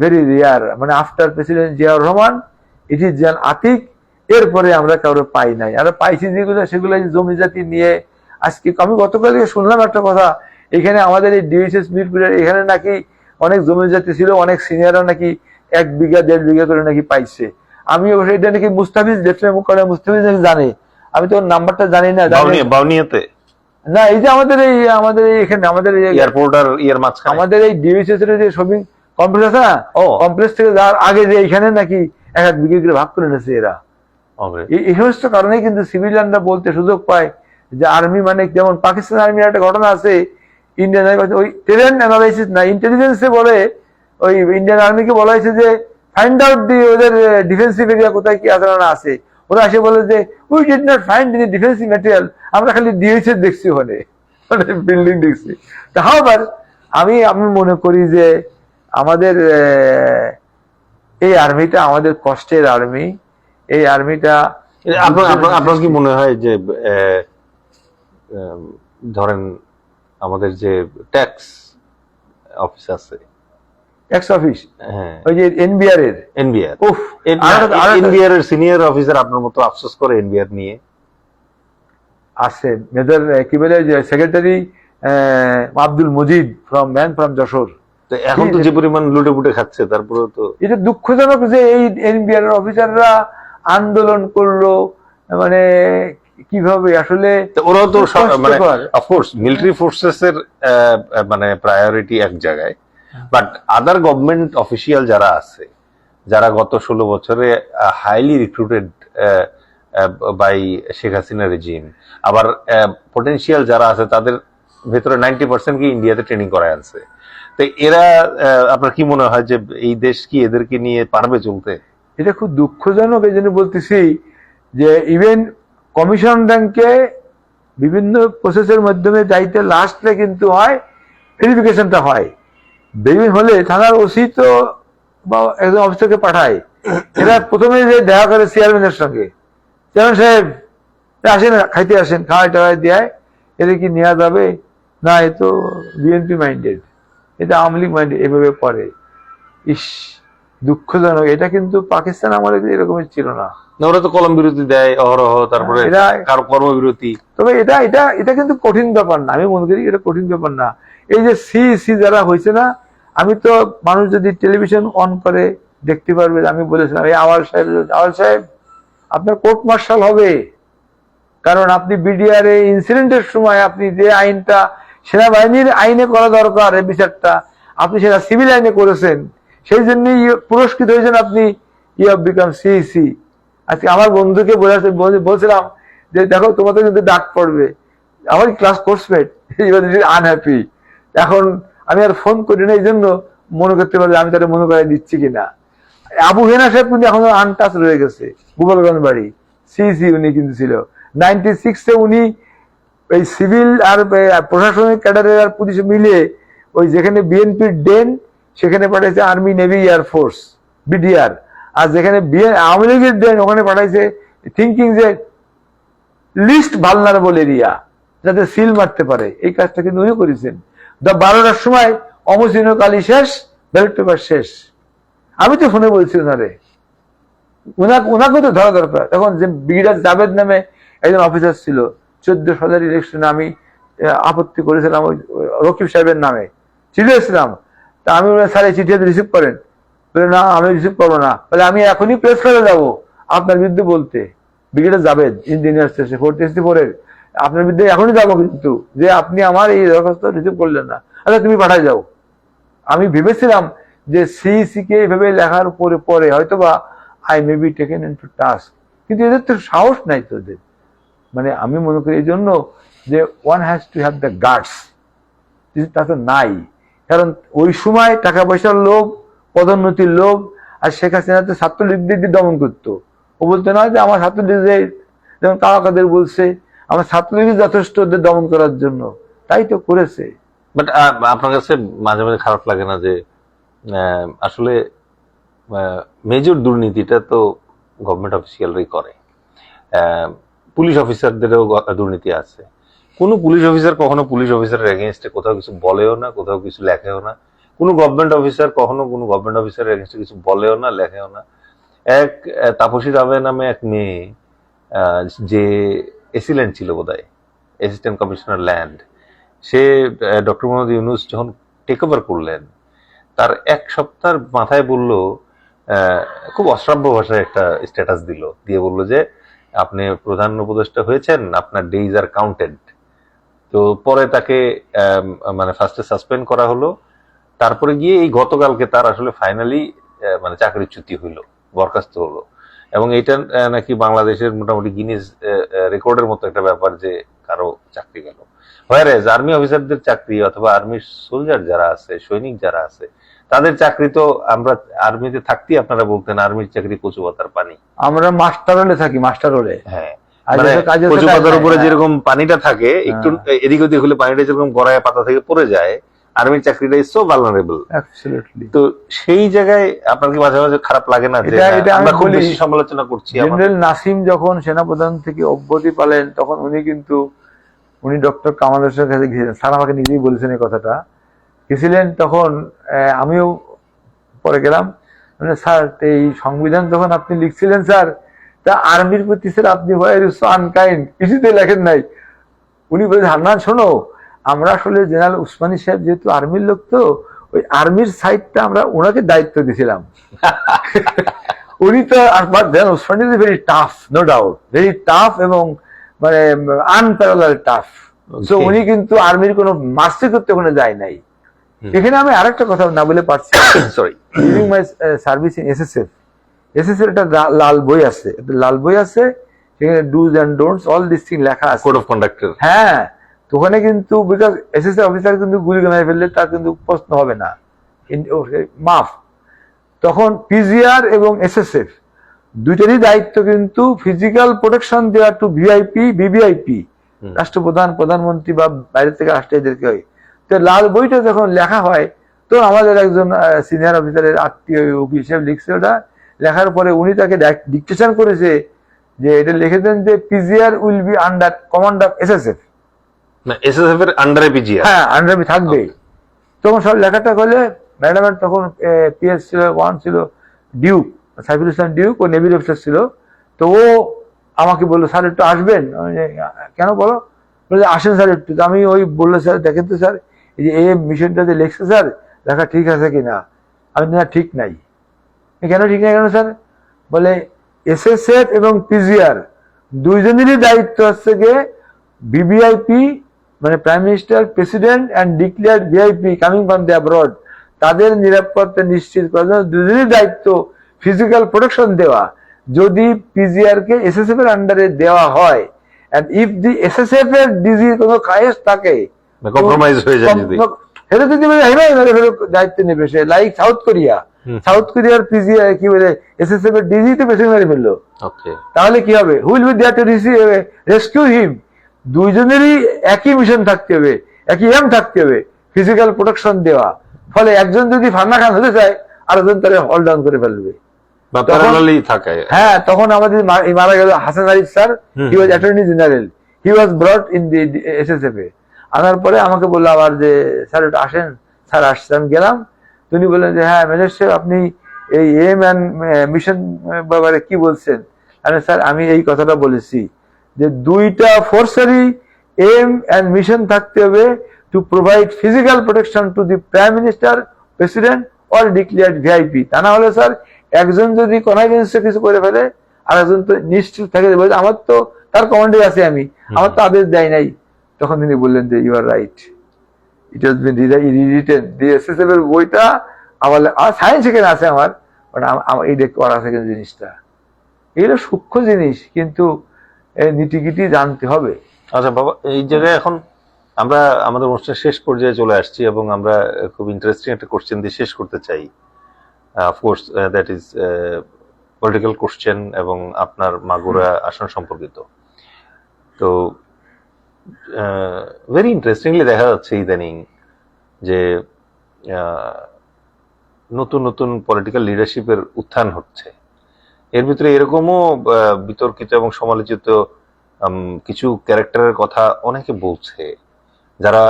ভেরি রেয়ার। মানে after president Ziaur Rahman it is general Atiq, এরপরে আমরা কারো পাই নাই। আর পাইছি যেগুলো সেগুলো জমি জাতি নিয়ে। আজকে আমি গতকালকে শুনলাম একটা কথা, এখানে আমাদের এই ডিএসএস মিরপুরের এখানে নাকি অনেক জমি জাতি ছিল, অনেক সিনিয়ররা নাকি 1 বিঘা 1.5 বিঘা করে নাকি পাইছে। আমি এটা নাকি মুস্তাফিজ লেফটেন্যান্ট মুখ্য মুস্তাফিজ নাকি জানে, আমি তো নাম্বারটা জানি না। বাউনিয়াতে না, এই যে আমাদের এই এখানে আমাদের এয়ারপোর্ট আর ইয়ার মাঝখানে আমাদের এই ডিএসএস এর যে শপিং কমপ্লেক্স আছে না, কমপ্লেক্স থেকে যাওয়ার আগে যে এখানে নাকি 1 বিঘা করে ভাগ করে নিয়েছে এরা। এই সমস্ত কারণেই কিন্তু সিভিলিয়ানরা বলতে সুযোগ পায় যে আর্মি মানে যেমন পাকিস্তান আর্মির একটা ঘটনা আছে, ইন্ডিয়ান ওই টেরেন অ্যানালাইসিস না ইন্টেলিজেন্সে বলে, ওই ইন্ডিয়ান আর্মিকে বলা হয়েছে যে ফাইন্ড আউট দি ওদের ডিফেন্সিভ এরিয়া কোথায় কি আছে না আছে। ওরা এসে বলে যে we did not find any defensive material, আমরা খালি দিয়েছে দেখছি ওখানে, মানে বিল্ডিং দেখছি। হাওয়ার আমি মনে করি যে আমাদের এই আর্মিটা আমাদের কষ্টের আর্মি। এই আর্মিটা আপনার কি মনে হয় যে ধরেন আমাদের যে ট্যাক্স অফিস আছে, ট্যাক্স অফিস, হ্যাঁ, ওই যে এনবিআর এর উফ, এনবিআর এর সিনিয়র অফিসার আপনার মতো আফসোস করে এনবিআর নিয়ে আছে মেজর কি বলে যে সেক্রেটারি আব্দুল মজিদ ফ্রম যশোর। তো এখন তো যে পরিমাণ লুটে পুটে খাচ্ছে, তারপরে তো এটা দুঃখজনক যে এই এনবিআর অফিসাররা আন্দোলন করলো, মানে কিভাবে আসলে ওরাও তো মানে অফকোর্স মিলিটারি ফোর্সেস এর মানে প্রায়োরিটি এক জায়গায়, বাট আদার গভর্নমেন্ট অফিসিয়াল যারা আছে, যারা গত 16 বছরে highly recruited by Sheikh Hasina regime, আবার পটেনশিয়াল যারা আছে তাদের ভেতরে 90% কি ইন্ডিয়াতে ট্রেনিং করায় আনছে। তো এরা আপনার কি মনে হয় যে এই দেশ কি এদেরকে নিয়ে পারবে চলতে? এটা খুব দুঃখজনক। এই জন্য বলতেছি যে ইভেন কমিশন ব্যাংকে বিভিন্ন প্রসেসের মাধ্যমে যাইতে লাস্টে কিন্তু হয় ভেরিফিকেশনটা হয়। বেরিয়ে হলে থানার ওসি তো বা একজন অফিসারকে পাঠায়, এরা প্রথমে যে দেখা করে চেয়ারম্যানের সঙ্গে, চেয়ারম্যান সাহেব আসেন, খাইতে আসেন, খাওয়াই টাওয়াই দেয়, এদের কি নেওয়া যাবে না, এ তো বিএনপি মাইন্ডেড, এটা আওয়ামী লীগ মাইন্ডেড, এভাবে করে। ইস, দুঃখজনক। এটা কিন্তু পাকিস্তান আমাদের এরকমের ছিল না। ওরা তো কলম বিরতি দেয় অহরহ, তারপরে কারো কর্মবিরতি। তবে এটা এটা এটা কিন্তু কঠিন ব্যাপার না, আমি মনে করি এটা কঠিন ব্যাপার না। এই যে সি যারা হয়েছে না, আমি তো মানুষ যদি টেলিভিশন অন করে দেখতে পারবে, আমি বলেছিলাম এই আওয়াল সাহেব আপনার কোর্ট মার্শাল হবে, কারণ আপনি বিডিআর ইনসিডেন্টের সময় আপনি যে আইনটা সেনাবাহিনীর আইনে করা দরকার, এই বিচারটা আপনি সেটা সিভিল আইনে করেছেন, সেই জন্যই পুরস্কৃত হয়েছেন আপনি। You have become CEC. আজকে আমার বন্ধুকে বলছিলাম যে দেখো তোমাদের কিন্তু ডাক পড়বে, আমার ক্লাস কোর্সমেট আনহ্যাপি। এখন আমি আর ফোন করি না, এই জন্য মনে করতে পারি আমি তাদের মনে করাই দিচ্ছি কিনা। আবু হেনা সাহেব কিন্তু এখন আনটাচ রয়ে গেছে, গোপালগঞ্জ বাড়ি, সিইসি উনি কিন্তু ছিল। 96-এ উনি ওই সিভিল আর প্রশাসনিক ক্যাডারের আর পুলিশ মিলিয়ে ওই যেখানে বিএনপির ডেন, সেখানে পাঠাইছে আর্মি, নেভি, এয়ারফোর্স, বিডিআর। আর যেখানে আওয়ামী লীগের ডেন, ওখানে পাঠাইছে থিঙ্কিং যে লিস্ট ভালনারেবল এরিয়া, যাতে সিল মারতে পারে। এই কাজটা কিন্তু উনি করেছেন। 12টার সময় অমসিন কালি শেষ, ব্যালট পেপার শেষ। আমি তো ফোনে বলছি ওনারে, ওনাকে তো ধরা দরকার। তখন যে ব্রিগেডিয়ার জাভেদ নামে একজন অফিসার ছিল, 14 সালের ইলেকশনে আমি আপত্তি করেছিলাম ওই রকিব সাহেবের নামে, চিঠি এসেছিলাম। তা আমি স্যার এই চিঠি রিসিভ করেন, বলে না আমি রিসিভ করবো না, বলে আমি এখনই প্রেস করে যাবো আপনার বিরুদ্ধে বলতে। ব্রিগেডিয়ার জাভেদ, ইঞ্জিনিয়ার স্টেশন 464-এর, আপনার বিরুদ্ধে এখনই যাবো, কিন্তু যে আপনি আমার এই দরখাস্ত রিসিভ করলেন না, আচ্ছা তুমি পাঠাই যাও। আমি ভেবেছিলাম যে সিইসি কে এভাবে লেখার পরে হয়তোবা I may be taken into task, কিন্তু এদের তো সাহস নাই তো এদের। মানে আমি মনে করি এই জন্য যে one has to have the guards, তা তো নাই। কারণ ওই সময় টাকা পয়সার লোভ, পদোন্নতির লোভ, আর শেখ হাসিনা তো ছাত্রলীগদের দমন করতো। ও বলতো না যে আমার ছাত্রলীগদের, যেমন কাদের বলছে আমার ছাত্রলীগের যথেষ্ট ওদের দমন করার জন্য, তাই তো করেছে। বাট আপনার কাছে মাঝে মাঝে খারাপ লাগে না যে আসলে মেজর দুর্নীতিটা তো গভর্নমেন্ট অফিসিয়ালরাই করে, পুলিশ অফিসারদেরও দুর্নীতি আছে। কোনো পুলিশ অফিসার কখনো পুলিশ অফিসারের এগেনস্টে কোথাও কিছু বলেও না, কোথাও কিছু লেখেও না। কোনো গভর্নমেন্ট অফিসার কখনো কোনো গভর্নমেন্ট অফিসারের এগেনস্টে কিছু বলেও না, লেখেও না। এক তাপসী রাবে নামে এক মেয়ে, যে এসিল্যান্ড ছিল বোধহয়, অ্যাসিস্ট্যান্ট কমিশনার ল্যান্ড, সে ডক্টর মোহাম্মদ ইউনূস যখন টেক ওভার করলেন, তার 1 সপ্তাহের মাথায় বলল, খুব অশ্রাব্য ভাষায় একটা স্ট্যাটাস দিল, দিয়ে বলল যে আপনি প্রধান উপদেষ্টা হয়েছেন, আপনার ডেইজ আর কাউন্টেড। তো পরে তাকে মানে ফার্স্টে সাসপেন্ড করা হলো, তারপরে গিয়ে এই গতকালকে তার আসলে ফাইনালি মানে চাকরিচ্যুতি হইল, বরখাস্ত হলো। এবং এটা নাকি বাংলাদেশের মোটামুটি গিনিস রেকর্ডের মতো একটা ব্যাপার যে কারো চাকরি গেল। হোয়ারেজ আর্মি অফিসারদের চাকরি, অথবা আর্মির সোলজার যারা আছে, সৈনিক যারা আছে, তাদের চাকরি তো আমরা আর্মিতে থাকতেই আপনারা বলতেন আর্মির চাকরি কচু পাতার পানি। আমরা মাস্টার হলে থাকি, মাস্টার হলে। হ্যাঁ, আর মানে যেসব কাজের কচু কাজ পাতার নাই, উপরে হ্যাঁ। যেরকম পানিটা থাকে একটু এদিক ওদিক হলে পানিটা যেরকম গড়ায় পাতা থেকে পড়ে যায়, আর্মির চাকরিটা ইজ সো ভালনারেবল। অ্যাবসলিউটলি। তো সেই জায়গায় আপনার কি মাঝে মাঝে খারাপ লাগে না যে এটা আমরা আমি খুব বলি, বেশি সমালোচনা করছি? জেনারেল নাসিম যখন সেনাপ্রধান থেকে অব্যাহতি পেলেন তখন উনি ডক্টর কামাল হোসেনের কাছে গিয়েছিলেন। স্যার আমাকে নিজেই বলেছেন এই কথাটা, গেছিলেন তখন। আমিও পরে গেলাম, মানে স্যার এই সংবিধান যখন আপনি লিখছিলেন স্যার, তা আর্মির প্রতি স্যার আপনি আনকাইন্ড কিছুতে লেখেন নাই। উনি বলেছেন হান্নান শোনো, আমরা আসলে জেনারেল উসমানী সাহেব যেহেতু আর্মির লোক, তো ওই আর্মির সাইডটা আমরা ওনাকে দায়িত্ব দিয়েছিলাম। উনি তো general Osmani is very tough, no doubt, very tough, এবং মানে আনপ্যারালাল টাফ। সো উনি কিন্তু আর্মির কোনো মাস্টার করতে ওখানে যায় নাই। এখানে আমি আরেকটা কথা না বলে পারছি, sorry, during my service in SSF, SSF একটা লাল বই আছে, সেখানে do's and don'ts all this thing লেখা আছে, কোড অফ কন্ডাক্টের। হ্যাঁ। তো ওখানে কিন্তু বিকজ এসএসএফ অফিসার কিন্তু গুলি মেরে ফেললে তার কিন্তু প্রশ্ন হবে না, মাফ। তখন পিজিআর এবং এসএসএফ দুইটারই দায়িত্ব কিন্তু ফিজিক্যাল প্রোটেকশন দেওয়া টু ভিআইপি, ভিভিআইপি, রাষ্ট্রপ্রধান, প্রধানমন্ত্রী বা বাইরে থেকে আসলে এদেরকে হয়। তো লাল বইটা যখন লেখা হয়, তো আমাদের একজন সিনিয়র অফিসারের আত্মীয় হিসেবে লিখছে ওটা। লেখার পরে উনি তাকে ডিকটেশন করেছে যে এটা লিখে দেন যে PGR will be under command of SSF. না, এসএসএফ এর আন্ডারে পিজিআর, হ্যাঁ, আন্ডারে থাকবে। তখন সব লেখাটা করলে ম্যাডামের তখন পিএস ছিল, ওয়ান ছিল ডিউক, সাইফুল ইসলাম ডিউক, ও নেভির অফিসার ছিল। তো ও আমাকে বললো স্যার একটু আসবেন। কেন বলো? বলে আসেন স্যার একটু। আমি ওই বললো স্যার দেখেন তো স্যার, এই যে এই মিশনটা যে লিখছে স্যার, লেখা ঠিক আছে কিনা? আমি না ঠিক নাই। কেন ঠিক নাই কেন স্যার? বলে এসএসএফ এবং পিজিআর দুইজনেরই দায়িত্ব হচ্ছে গিয়ে ভিভিআইপি, মানে prime minister, president and declared VIP coming from the abroad, তাদের নিরাপত্তা নিশ্চিত করার জন্য দুজনেরই দায়িত্ব ফিজিক্যাল প্রোটেকশন দেওয়া। যদি পিজিআর কে এসএসএফ এর আন্ডারে দেওয়া হয়, এন্ড ইফ দি এসএসএফ এর ডিজি কোনো কায়েস থাকে, কম্প্রোমাইজ হয়ে যায় যদি, সেটা যদি দায়িত্ব নেবে সে, লাইক সাউথ কোরিয়া। সাউথ কোরিয়ার পিজিআর কি বলে এসএসএফ এর ডিজি তো বেশি মেরে ফেললো, তাহলে কি হবে? Will be there to rescue him. দুইজনেরই একই মিশন থাকতে হবে, একই এম থাকতে হবে, ফিজিক্যাল প্রোটেকশন দেওয়া। ফলে একজন যদি ফান্না খান হতে চায়, আরেকজন তারা হল ডাউন করে ফেলবে। হ্যাঁ, তখন আমাদের মারা গেল Hasan Arif sir, he was attorney general, he was brought in the SSF এ। আনার পরে আমাকে বললো আবার যে স্যার একটু আসেন। স্যার আসছে, আমি গেলাম। তিনি বললেন যে হ্যাঁ মেজর সাহেব, আপনি এই এম অ্যান্ড মিশন ব্যাপারে কি বলছেন? আরে স্যার, আমি এই কথাটা বলেছি যে দুইটা ফোর্সেরই এম অ্যান্ড মিশন থাকতে হবে to provide physical protection to the prime minister, president or declared VIP. তা না হলে স্যার, একজন যদি কনভিন্সে কিছু করে ফেলে, আর একজন তো নিশ্চিত থাকে আমার তো তার কমান্ডে আছে, আমি আমার তো আদেশ দেয় নাই। তখন তিনি বললেন যে you are right, it has been written. The SSF এর বইটা আমার সায়েন্স এখানে আছে, আমার এই করা আছে কিন্তু জিনিসটা। এগুলো সূক্ষ্ম জিনিস, কিন্তু নীতিগীতি জানতে হবে। আচ্ছা বাবা, এই জায়গায় এখন আমরা আমাদের অনুষ্ঠানের শেষ পর্যায়ে চলে আসছি এবং আমরা খুব ইন্টারেস্টিং একটা কোশ্চেন দিয়ে শেষ করতে চাই। Of course that is political question এবং আপনার মাগুরা আসন সম্পর্কিত। তো ভেরি ইন্টারেস্টিংলি দেখা যাচ্ছে ইদানিং যে নতুন নতুন পলিটিক্যাল লিডারশিপের উত্থান হচ্ছে। এর ভিতরে এরকমও বিতর্কিত এবং সমালোচিত কিছু ক্যারেক্টারের কথা অনেকে বলছে, যারা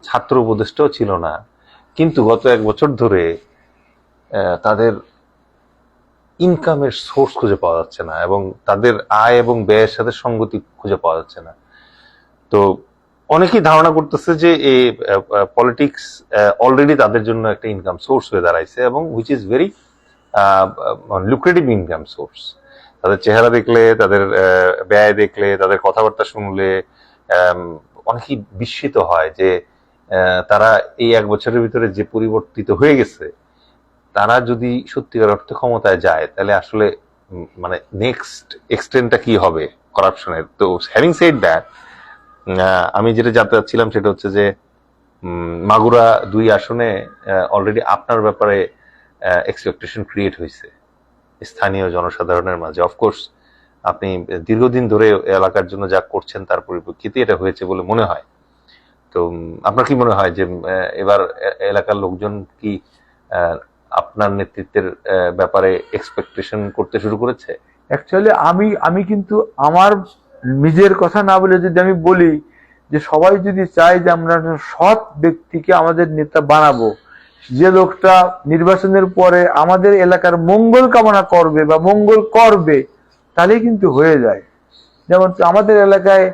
ছাত্র উপদেষ্টাও ছিল না, কিন্তু গত 1 বছর ধরে তাদের ইনকামের সোর্স খুঁজে পাওয়া যাচ্ছে না এবং তাদের আয় এবং ব্যয়ের সাথে সঙ্গতি খুঁজে পাওয়া যাচ্ছে না। তো অনেকেই ধারণা করতেছে যে এই পলিটিক্স অলরেডি তাদের জন্য একটা ইনকাম সোর্স হয়ে দাঁড়াইছে এবং which is very lucrative income source. তাদের চেহারা দেখলে, তাদের ব্যয় দেখলে, তাদের কথাবার্তা শুনলে অনেকেই বিস্মিত হয় যে তারা এই 1 বছরের ভিতরে যে পরিবর্তিত হয়ে গেছে, তারা যদি সত্যিকার অর্থে ক্ষমতায় যায় তাহলে আসলে মানে নেক্সট এক্সটেন্টটা কি হবে করাপশনের। তো হ্যাভিং সেড দ্যাট, আমি যেটা জানতে চাচ্ছিলাম সেটা হচ্ছে যে মাগুরা 2 আসনে অলরেডি আপনার ব্যাপারে এক্সপেকটেশন ক্রিয়েট হয়েছে স্থানীয় জনসাধারণের মাঝে। অফকোর্স আপনি দীর্ঘদিন ধরে এলাকার জন্য যা করছেন তার পরিপ্রেক্ষিতে এটা হয়েছে বলে মনে হয়। তো আপনার কি মনে হয় যে এবার এলাকার লোকজন কি আপনার নেতৃত্বের ব্যাপারে এক্সপেকটেশন করতে শুরু করেছে? অ্যাকচুয়ালি আমি কিন্তু আমার নিজের কথা না বলে যদি আমি বলি যে সবাই যদি চায় যে আমরা সৎ ব্যক্তিকে আমাদের নেতা বানাবো, যে লোকটা নির্বাচনের পরে আমাদের এলাকার মঙ্গল কামনা করবে বা মঙ্গল করবে, তাহলেই কিন্তু হয়ে যায়। যেমন আমাদের এলাকায়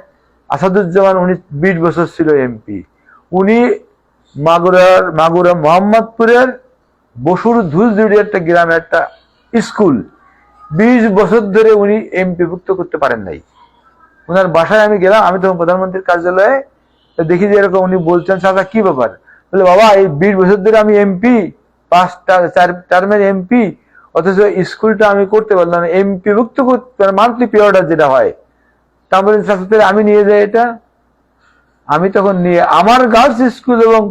আসাদুজ্জামান, উনি 20 বছর ছিল এমপি। উনি মাগুরা মোহাম্মদপুরের বসুর ধুলজুড়ি একটা গ্রামে একটা স্কুল 20 বছর ধরে উনি এমপি ভুক্ত করতে পারেন নাই। ওনার বাসায় আমি গেলাম, আমি তখন প্রধানমন্ত্রীর কার্যালয়ে, দেখি যে এরকম উনি বলছেন, চাচা কি ব্যাপার? বলে, বাবা এই 20 বছর ধরে আমি এমপি, 5 টার্মের এমপি, অথচ স্কুলটা আমি করতে পারলাম না, এমপি ভুক্ত করতে মান্থলি পে অর্ডার যেটা হয়। তারপরে আমি নিয়ে যাই এটা। আমি তখন নিয়ে আমার গার্লস স্কুল এবং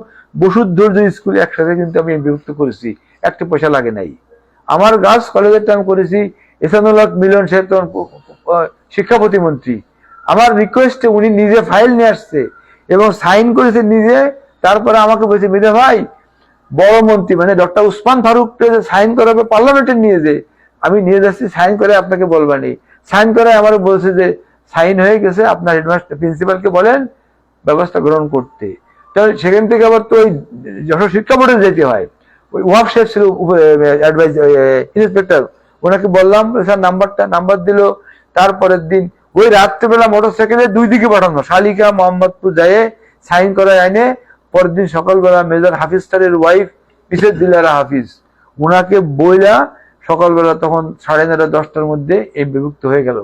বসুদ্ধৈর্য স্কুল একসাথে কিন্তু আমি এমপিভুক্ত করেছি, একটা পয়সা লাগে নাই। আমার গার্লস কলেজেরটা আমি করেছি, এসানুল হক মিলন সাহেব তখন শিক্ষা প্রতিমন্ত্রী, আমার রিকোয়েস্টে উনি নিজে ফাইল নিয়ে আসছে এবং সাইন করেছে নিজে। তারপরে আমাকে বলছে, মিদা ভাই বড় মন্ত্রী মানে ডক্টর উসমান ফারুককে সাইন করাবে পার্লামেন্টে নিয়ে যে, আমি নিয়ে যাচ্ছি, সাইন করে আপনাকে বলবানি। সাইন করে আমার বলছে যে সাইন হয়ে গেছে, আপনার হেডমাস্টার প্রিন্সিপালকে বলেন ব্যবস্থা গ্রহণ করতে। তাহলে সেখান থেকে আবার তো ওই যশোর শিক্ষা বোর্ডে যেতে হয়। ওই ওয়াক সাহেব ছিল ইন্সপেক্টর, ওনাকে বললাম, স্যার নাম্বার দিল। তারপরের দিন ওই রাত্রেবেলা মোটরসাইকেলে 2 দিকে পাঠানো, শালিকা মোহাম্মদপুর যায় সাইন করা আইনে। পরের দিন সকালবেলা মেজর হাফিজ স্যারের ওয়াইফ মিসেস দিলারা হাফিজ, ওনাকে বইলা সকালবেলা তখন 9:30 10টার মধ্যে এই বিভক্ত হয়ে গেল।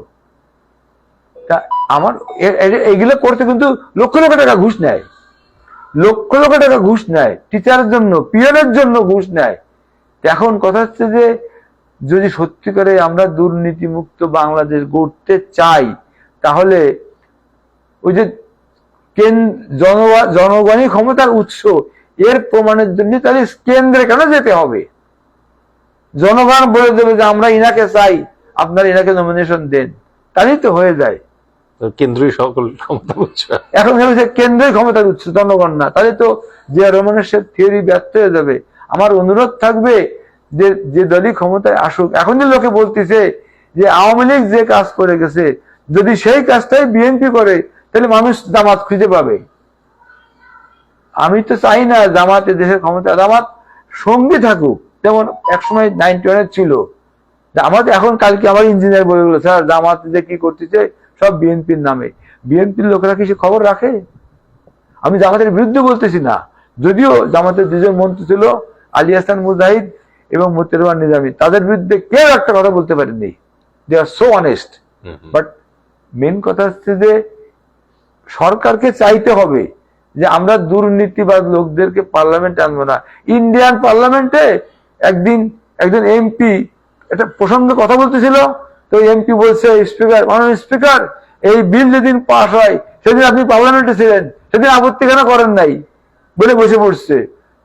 তা আমার এগুলো করতে কিন্তু লক্ষ লক্ষ টাকা ঘুষ নেয়, লক্ষ লক্ষ টাকা ঘুষ নেয়, টিচারের জন্য, পিয়নের জন্য ঘুষ নেয়। এখন কথা হচ্ছে যে যদি সত্যিকারে আমরা দুর্নীতিমুক্ত বাংলাদেশ গড়তে চাই, তাহলে ওই যে জনগণই ক্ষমতার উৎস, এর প্রমাণের জন্য তাহলে কেন্দ্রে কেন যেতে হবে? জনগণ বলে দেবে যে আমরা ইনাকে চাই, আপনারা ইনাকে নমিনেশন দেন, তাহলেই তো হয়ে যায়। কেন্দ্রীয় সকল ক্ষমতা উৎস, এখন কেন্দ্রীয় ক্ষমতার উৎস জনগণ না, তাহলে তো যে রহমানের থিওরি ব্যর্থ হয়ে যাবে। আমার অনুরোধ থাকবে যে দলই ক্ষমতায় আসুক, এখন যে লোকে বলতেছে যে আওয়ামী লীগ যে কাজ করে গেছে, যদি সেই কাজটাই বিএনপি করে তাহলে মানুষ জামাত খুঁজে পাবে। আমি তো চাই না জামাতে দেশের ক্ষমতা, জামাত সঙ্গী থাকুক, যেমন একসময় 91 ছিল। আমাদের এখন কালকে আমার ইঞ্জিনিয়ার বলে গেল, স্যার জামাত যে কি করতেছে সব বিএনপির নামে। বিএনপির লোকেরা কি সে খবর রাখে? আমি জামাতের বিরুদ্ধে বলতেছি না, যদিও জামাতের 2 জন মন্ত্রী ছিল, আলী হাসান মুজাহিদ এবং মতিউর রহমান নিজামী, তাদের বিরুদ্ধে কেউ একটা কথা বলতে পারেনি। দে আর সো অনেস্ট। বাট মেন কথা হচ্ছে যে সরকারকে চাইতে হবে যে আমরা দুর্নীতিবাদ লোকদেরকে পার্লামেন্টে আনবো না। ইন্ডিয়ান পার্লামেন্টে একজন এমপি একটা প্রসঙ্গে কথা বলতেছিল, তো এমপি বলছে, স্পিকার, মাননীয় স্পিকার, এই বিল যেদিন পাস হয় সেদিন আপনি পার্লামেন্টে ছিলেন, সেদিন আপত্তি কেন করেন নাই বলে বসে পড়ছে।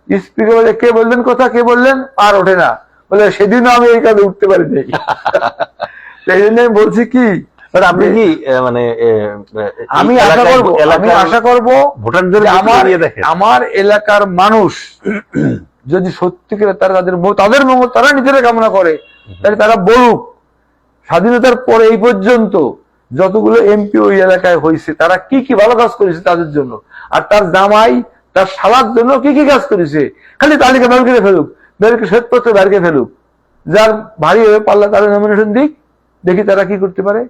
স্পিকার বলে, কে বললেন কথা, কে বললেন? আর ওঠে না, বলে সেদিনও আমি এই কাজে উঠতে পারিনি। সেই জন্য আমি বলছি কি, আপনি কি মানে আমি আশা করবো ভোটারদের আমার এলাকার মানুষ যদি সত্যিকারে তাদের মঙ্গল তারা নিজেরা কামনা করে, তাহলে তারা বলুক স্বাধীনতার পরে এই পর্যন্ত যতগুলো এমপি ওই এলাকায় হয়েছে তারা কি কি ভালো কাজ করেছে তাদের জন্য, আর তার জামাই তার শালার জন্য কি কি কাজ করেছে। খালি তালিকা বের করে ফেলুক, শ্বেতপত্র বের করে ফেলুক, যার ভারী হয়ে পাল্লা তাদের নমিনেশন দিক, দেখি তারা কি করতে পারে।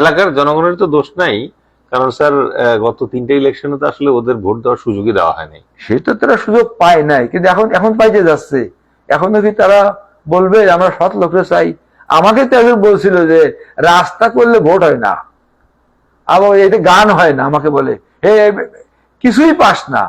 এলাকার জনগণের তো দোষ নাই, কারণ স্যার গত 3টে ইলেকশনে তো আসলে ওদের ভোট দেওয়ার সুযোগই দেওয়া হয়নি। সেটা তারা সুযোগ পায় নাই, কিন্তু এখন পাইতে যাচ্ছে। এখনো কি তারা বলবে আমরা সৎ লোকরা চাই? আমাকে তো একজন বলছিল যে রাস্তা করলে ভোট হয় না, আবার এতে গান হয় না। আমাকে বলে, হে কিছুই পাস না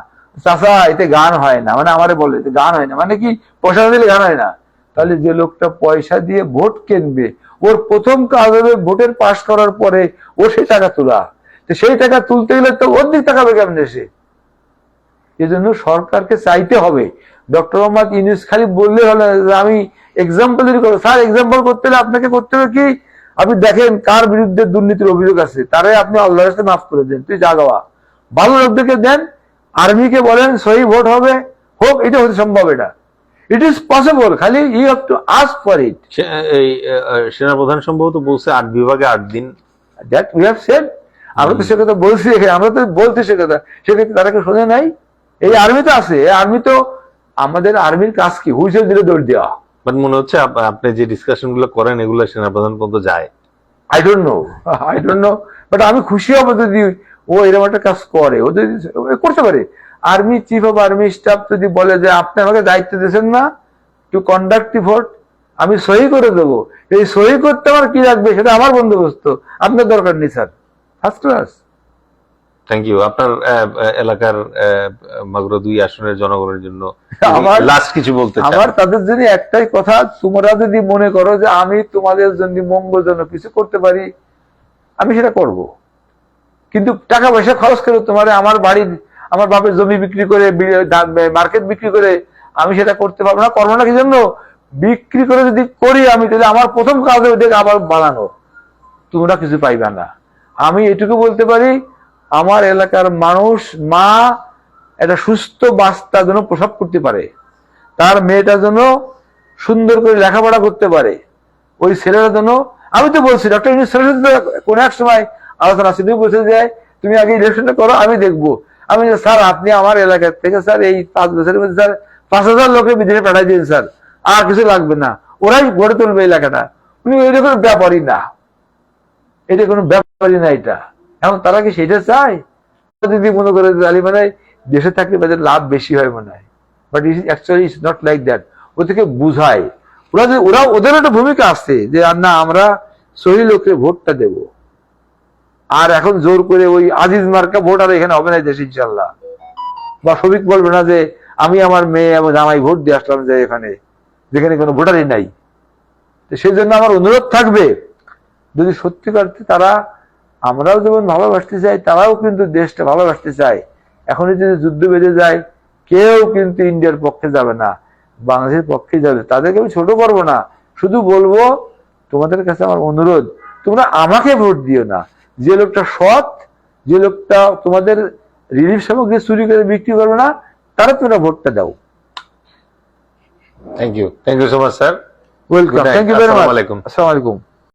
চাচা, এতে গান হয় না, মানে আমারে বলে গান হয় না, মানে কি পয়সা দিলে গান হয় না? তাহলে যে লোকটা পয়সা দিয়ে ভোট কিনবে, ওর প্রথম কাজ হবে ভোটের পাস করার পরে ও সেই টাকা তোলা। তো সেই টাকা তুলতে গেলে তো অর্ধেক টাকা হবে কেমন এসে, এজন্য সরকারকে চাইতে হবে। ডক্টর মোহাম্মদ ইউনূস খালি বললে হলো যে আমি এক্সাম্পল তৈরি করবো। স্যার এক্সাম্পল করতে হলে আপনাকে করতে হবে কি, আপনি দেখেন কার বিরুদ্ধে দুর্নীতির অভিযোগ আছে, তারে আপনি আল্লাহর কাছে মাফ করে দেন, তুই যা গাওয়া ভালো লোকদেরকে দেন, আর্মিকে বলেন সহি ভোট হবে হোক, এটা হতে সম্ভব, এটা ইট ইজ পসিবল, খালি you have to ask for it. এই সেনাপ্রধান সম্ভবত বলছে 8 বিভাগে 8 দিন। দ্যাট উই হ্যাভ সেড, আমরা তো সে কথা বলছি, আমরা তো বলছি সে কথা, সেক্ষেত্রে তারা কেউ শোনে নাই। এই আর্মি তো আছে, আর্মি তো আমাদের আর্মির কাজ কি, হুইসেল দিলে দৌড় দেওয়া। বাট মনে হচ্ছে আপনি যে ডিসকাশন গুলো করেন এগুলো সেনাপ্রধান পর্যন্ত যায়। আই ডোন্ট নো, বাট আমি খুশি হবো যদি ও এরকম একটা কাজ করে, ও যদি করতে পারে। Army chief of army staff যদি বলে যে আপনি আমাকে দায়িত্ব দিয়েছেন না টু কন্ডাক্ট দি ভোট, আমি সহি করে দেবো, এই সহি করতে আমার কি লাগবে সেটা আমার বন্দোবস্ত, আপনার দরকার নেই sir, first class. Thank you. আপনার এলাকার মাগুরা 2 আসনের জনগণের জন্য আমার- লাস্ট কিছু বলতে চান? আমার তাদের জন্য একটাই কথা, তোমরা যদি মনে করো যে আমি তোমাদের জন্য মঙ্গলজনক কিছু করতে পারি, আমি সেটা করব, কিন্তু টাকা পয়সা খরচ করে তোমার আমার বাড়ির, আমার বাপের জমি বিক্রি করে, মার্কেট বিক্রি করে আমি সেটা করতে পারবো না। করবো না কি জন্য, বিক্রি করে যদি করি আমি, তাহলে আমার প্রথম কাজ ওইটাকে আবার বানানো, তোমরা কিছু পাইবা না। আমি এটুকু বলতে পারি, আমার এলাকার মানুষ, মা একটা সুস্থ বাচ্চা যেন প্রসব করতে পারে, তার মেয়েটা যেন সুন্দর করে লেখাপড়া করতে পারে, ওই ছেলেরা যেন, আমি তো বলছি ডক্টর ইউনূস কোন এক সময় আলোচনা আছে, তুমি বলছে যে তুমি আগে ইলেকশনটা করো আমি দেখবো। আমি স্যার আপনি আমার এলাকা থেকে স্যার এই 5 বছরের মধ্যে স্যার 5000 লোকের বিদেশে পাঠাই দিন স্যার, আর কিছু লাগবে না, ওরাই গড়ে তুলবে এলাকাটা। উনি এটা কোনো ব্যাপারই না, এটা কোনো ব্যাপারই না এটা। এখন তারা কি সেটা চায়? যদি মনে করে আলী মানে দেশে থাকলে তাদের লাভ বেশি হয় মনে হয়, but it actually it's not like that. ওদেরকে বুঝায়, ওরা ওদের একটা ভূমিকা আছে যে না আমরা সহি লোককে ভোটটা দেব। আর এখন জোর করে ওই আজিজ মার্কা ভোট আর এখানে হবে না দেশে ইনশাল্লাহ, বা শফিক বলবে না যে আমি আমার মেয়ে এবং জামাই ভোট দিয়ে আসলাম যে এখানে, যেখানে কোনো ভোটারই নাই। তো সেই জন্য আমার অনুরোধ থাকবে, যদি সত্যিকার তারা, আমরাও যেমন ভালোবাসতে চাই, তারাও কিন্তু দেশটা ভালোবাসতে চায়। এখন যদি যুদ্ধ বেঁধে যায়, কেউ কিন্তু ইন্ডিয়ার পক্ষে যাবে না, বাংলাদেশের পক্ষে যাবে। তাদেরকে আমি ছোট করবো না, শুধু বলবো তোমাদের কাছে আমার অনুরোধ, তোমরা আমাকে ভোট দিও না, যে লোকটা সৎ, যে লোকটা তোমাদের রিলিফ সামগ্রী চুরি করে বিক্রি করবে না, তারা তোমরা ভোটটা দাও। Thank you so much sir. Welcome, thank you very much. আসসালামু আলাইকুম। আসসালামু আলাইকুম।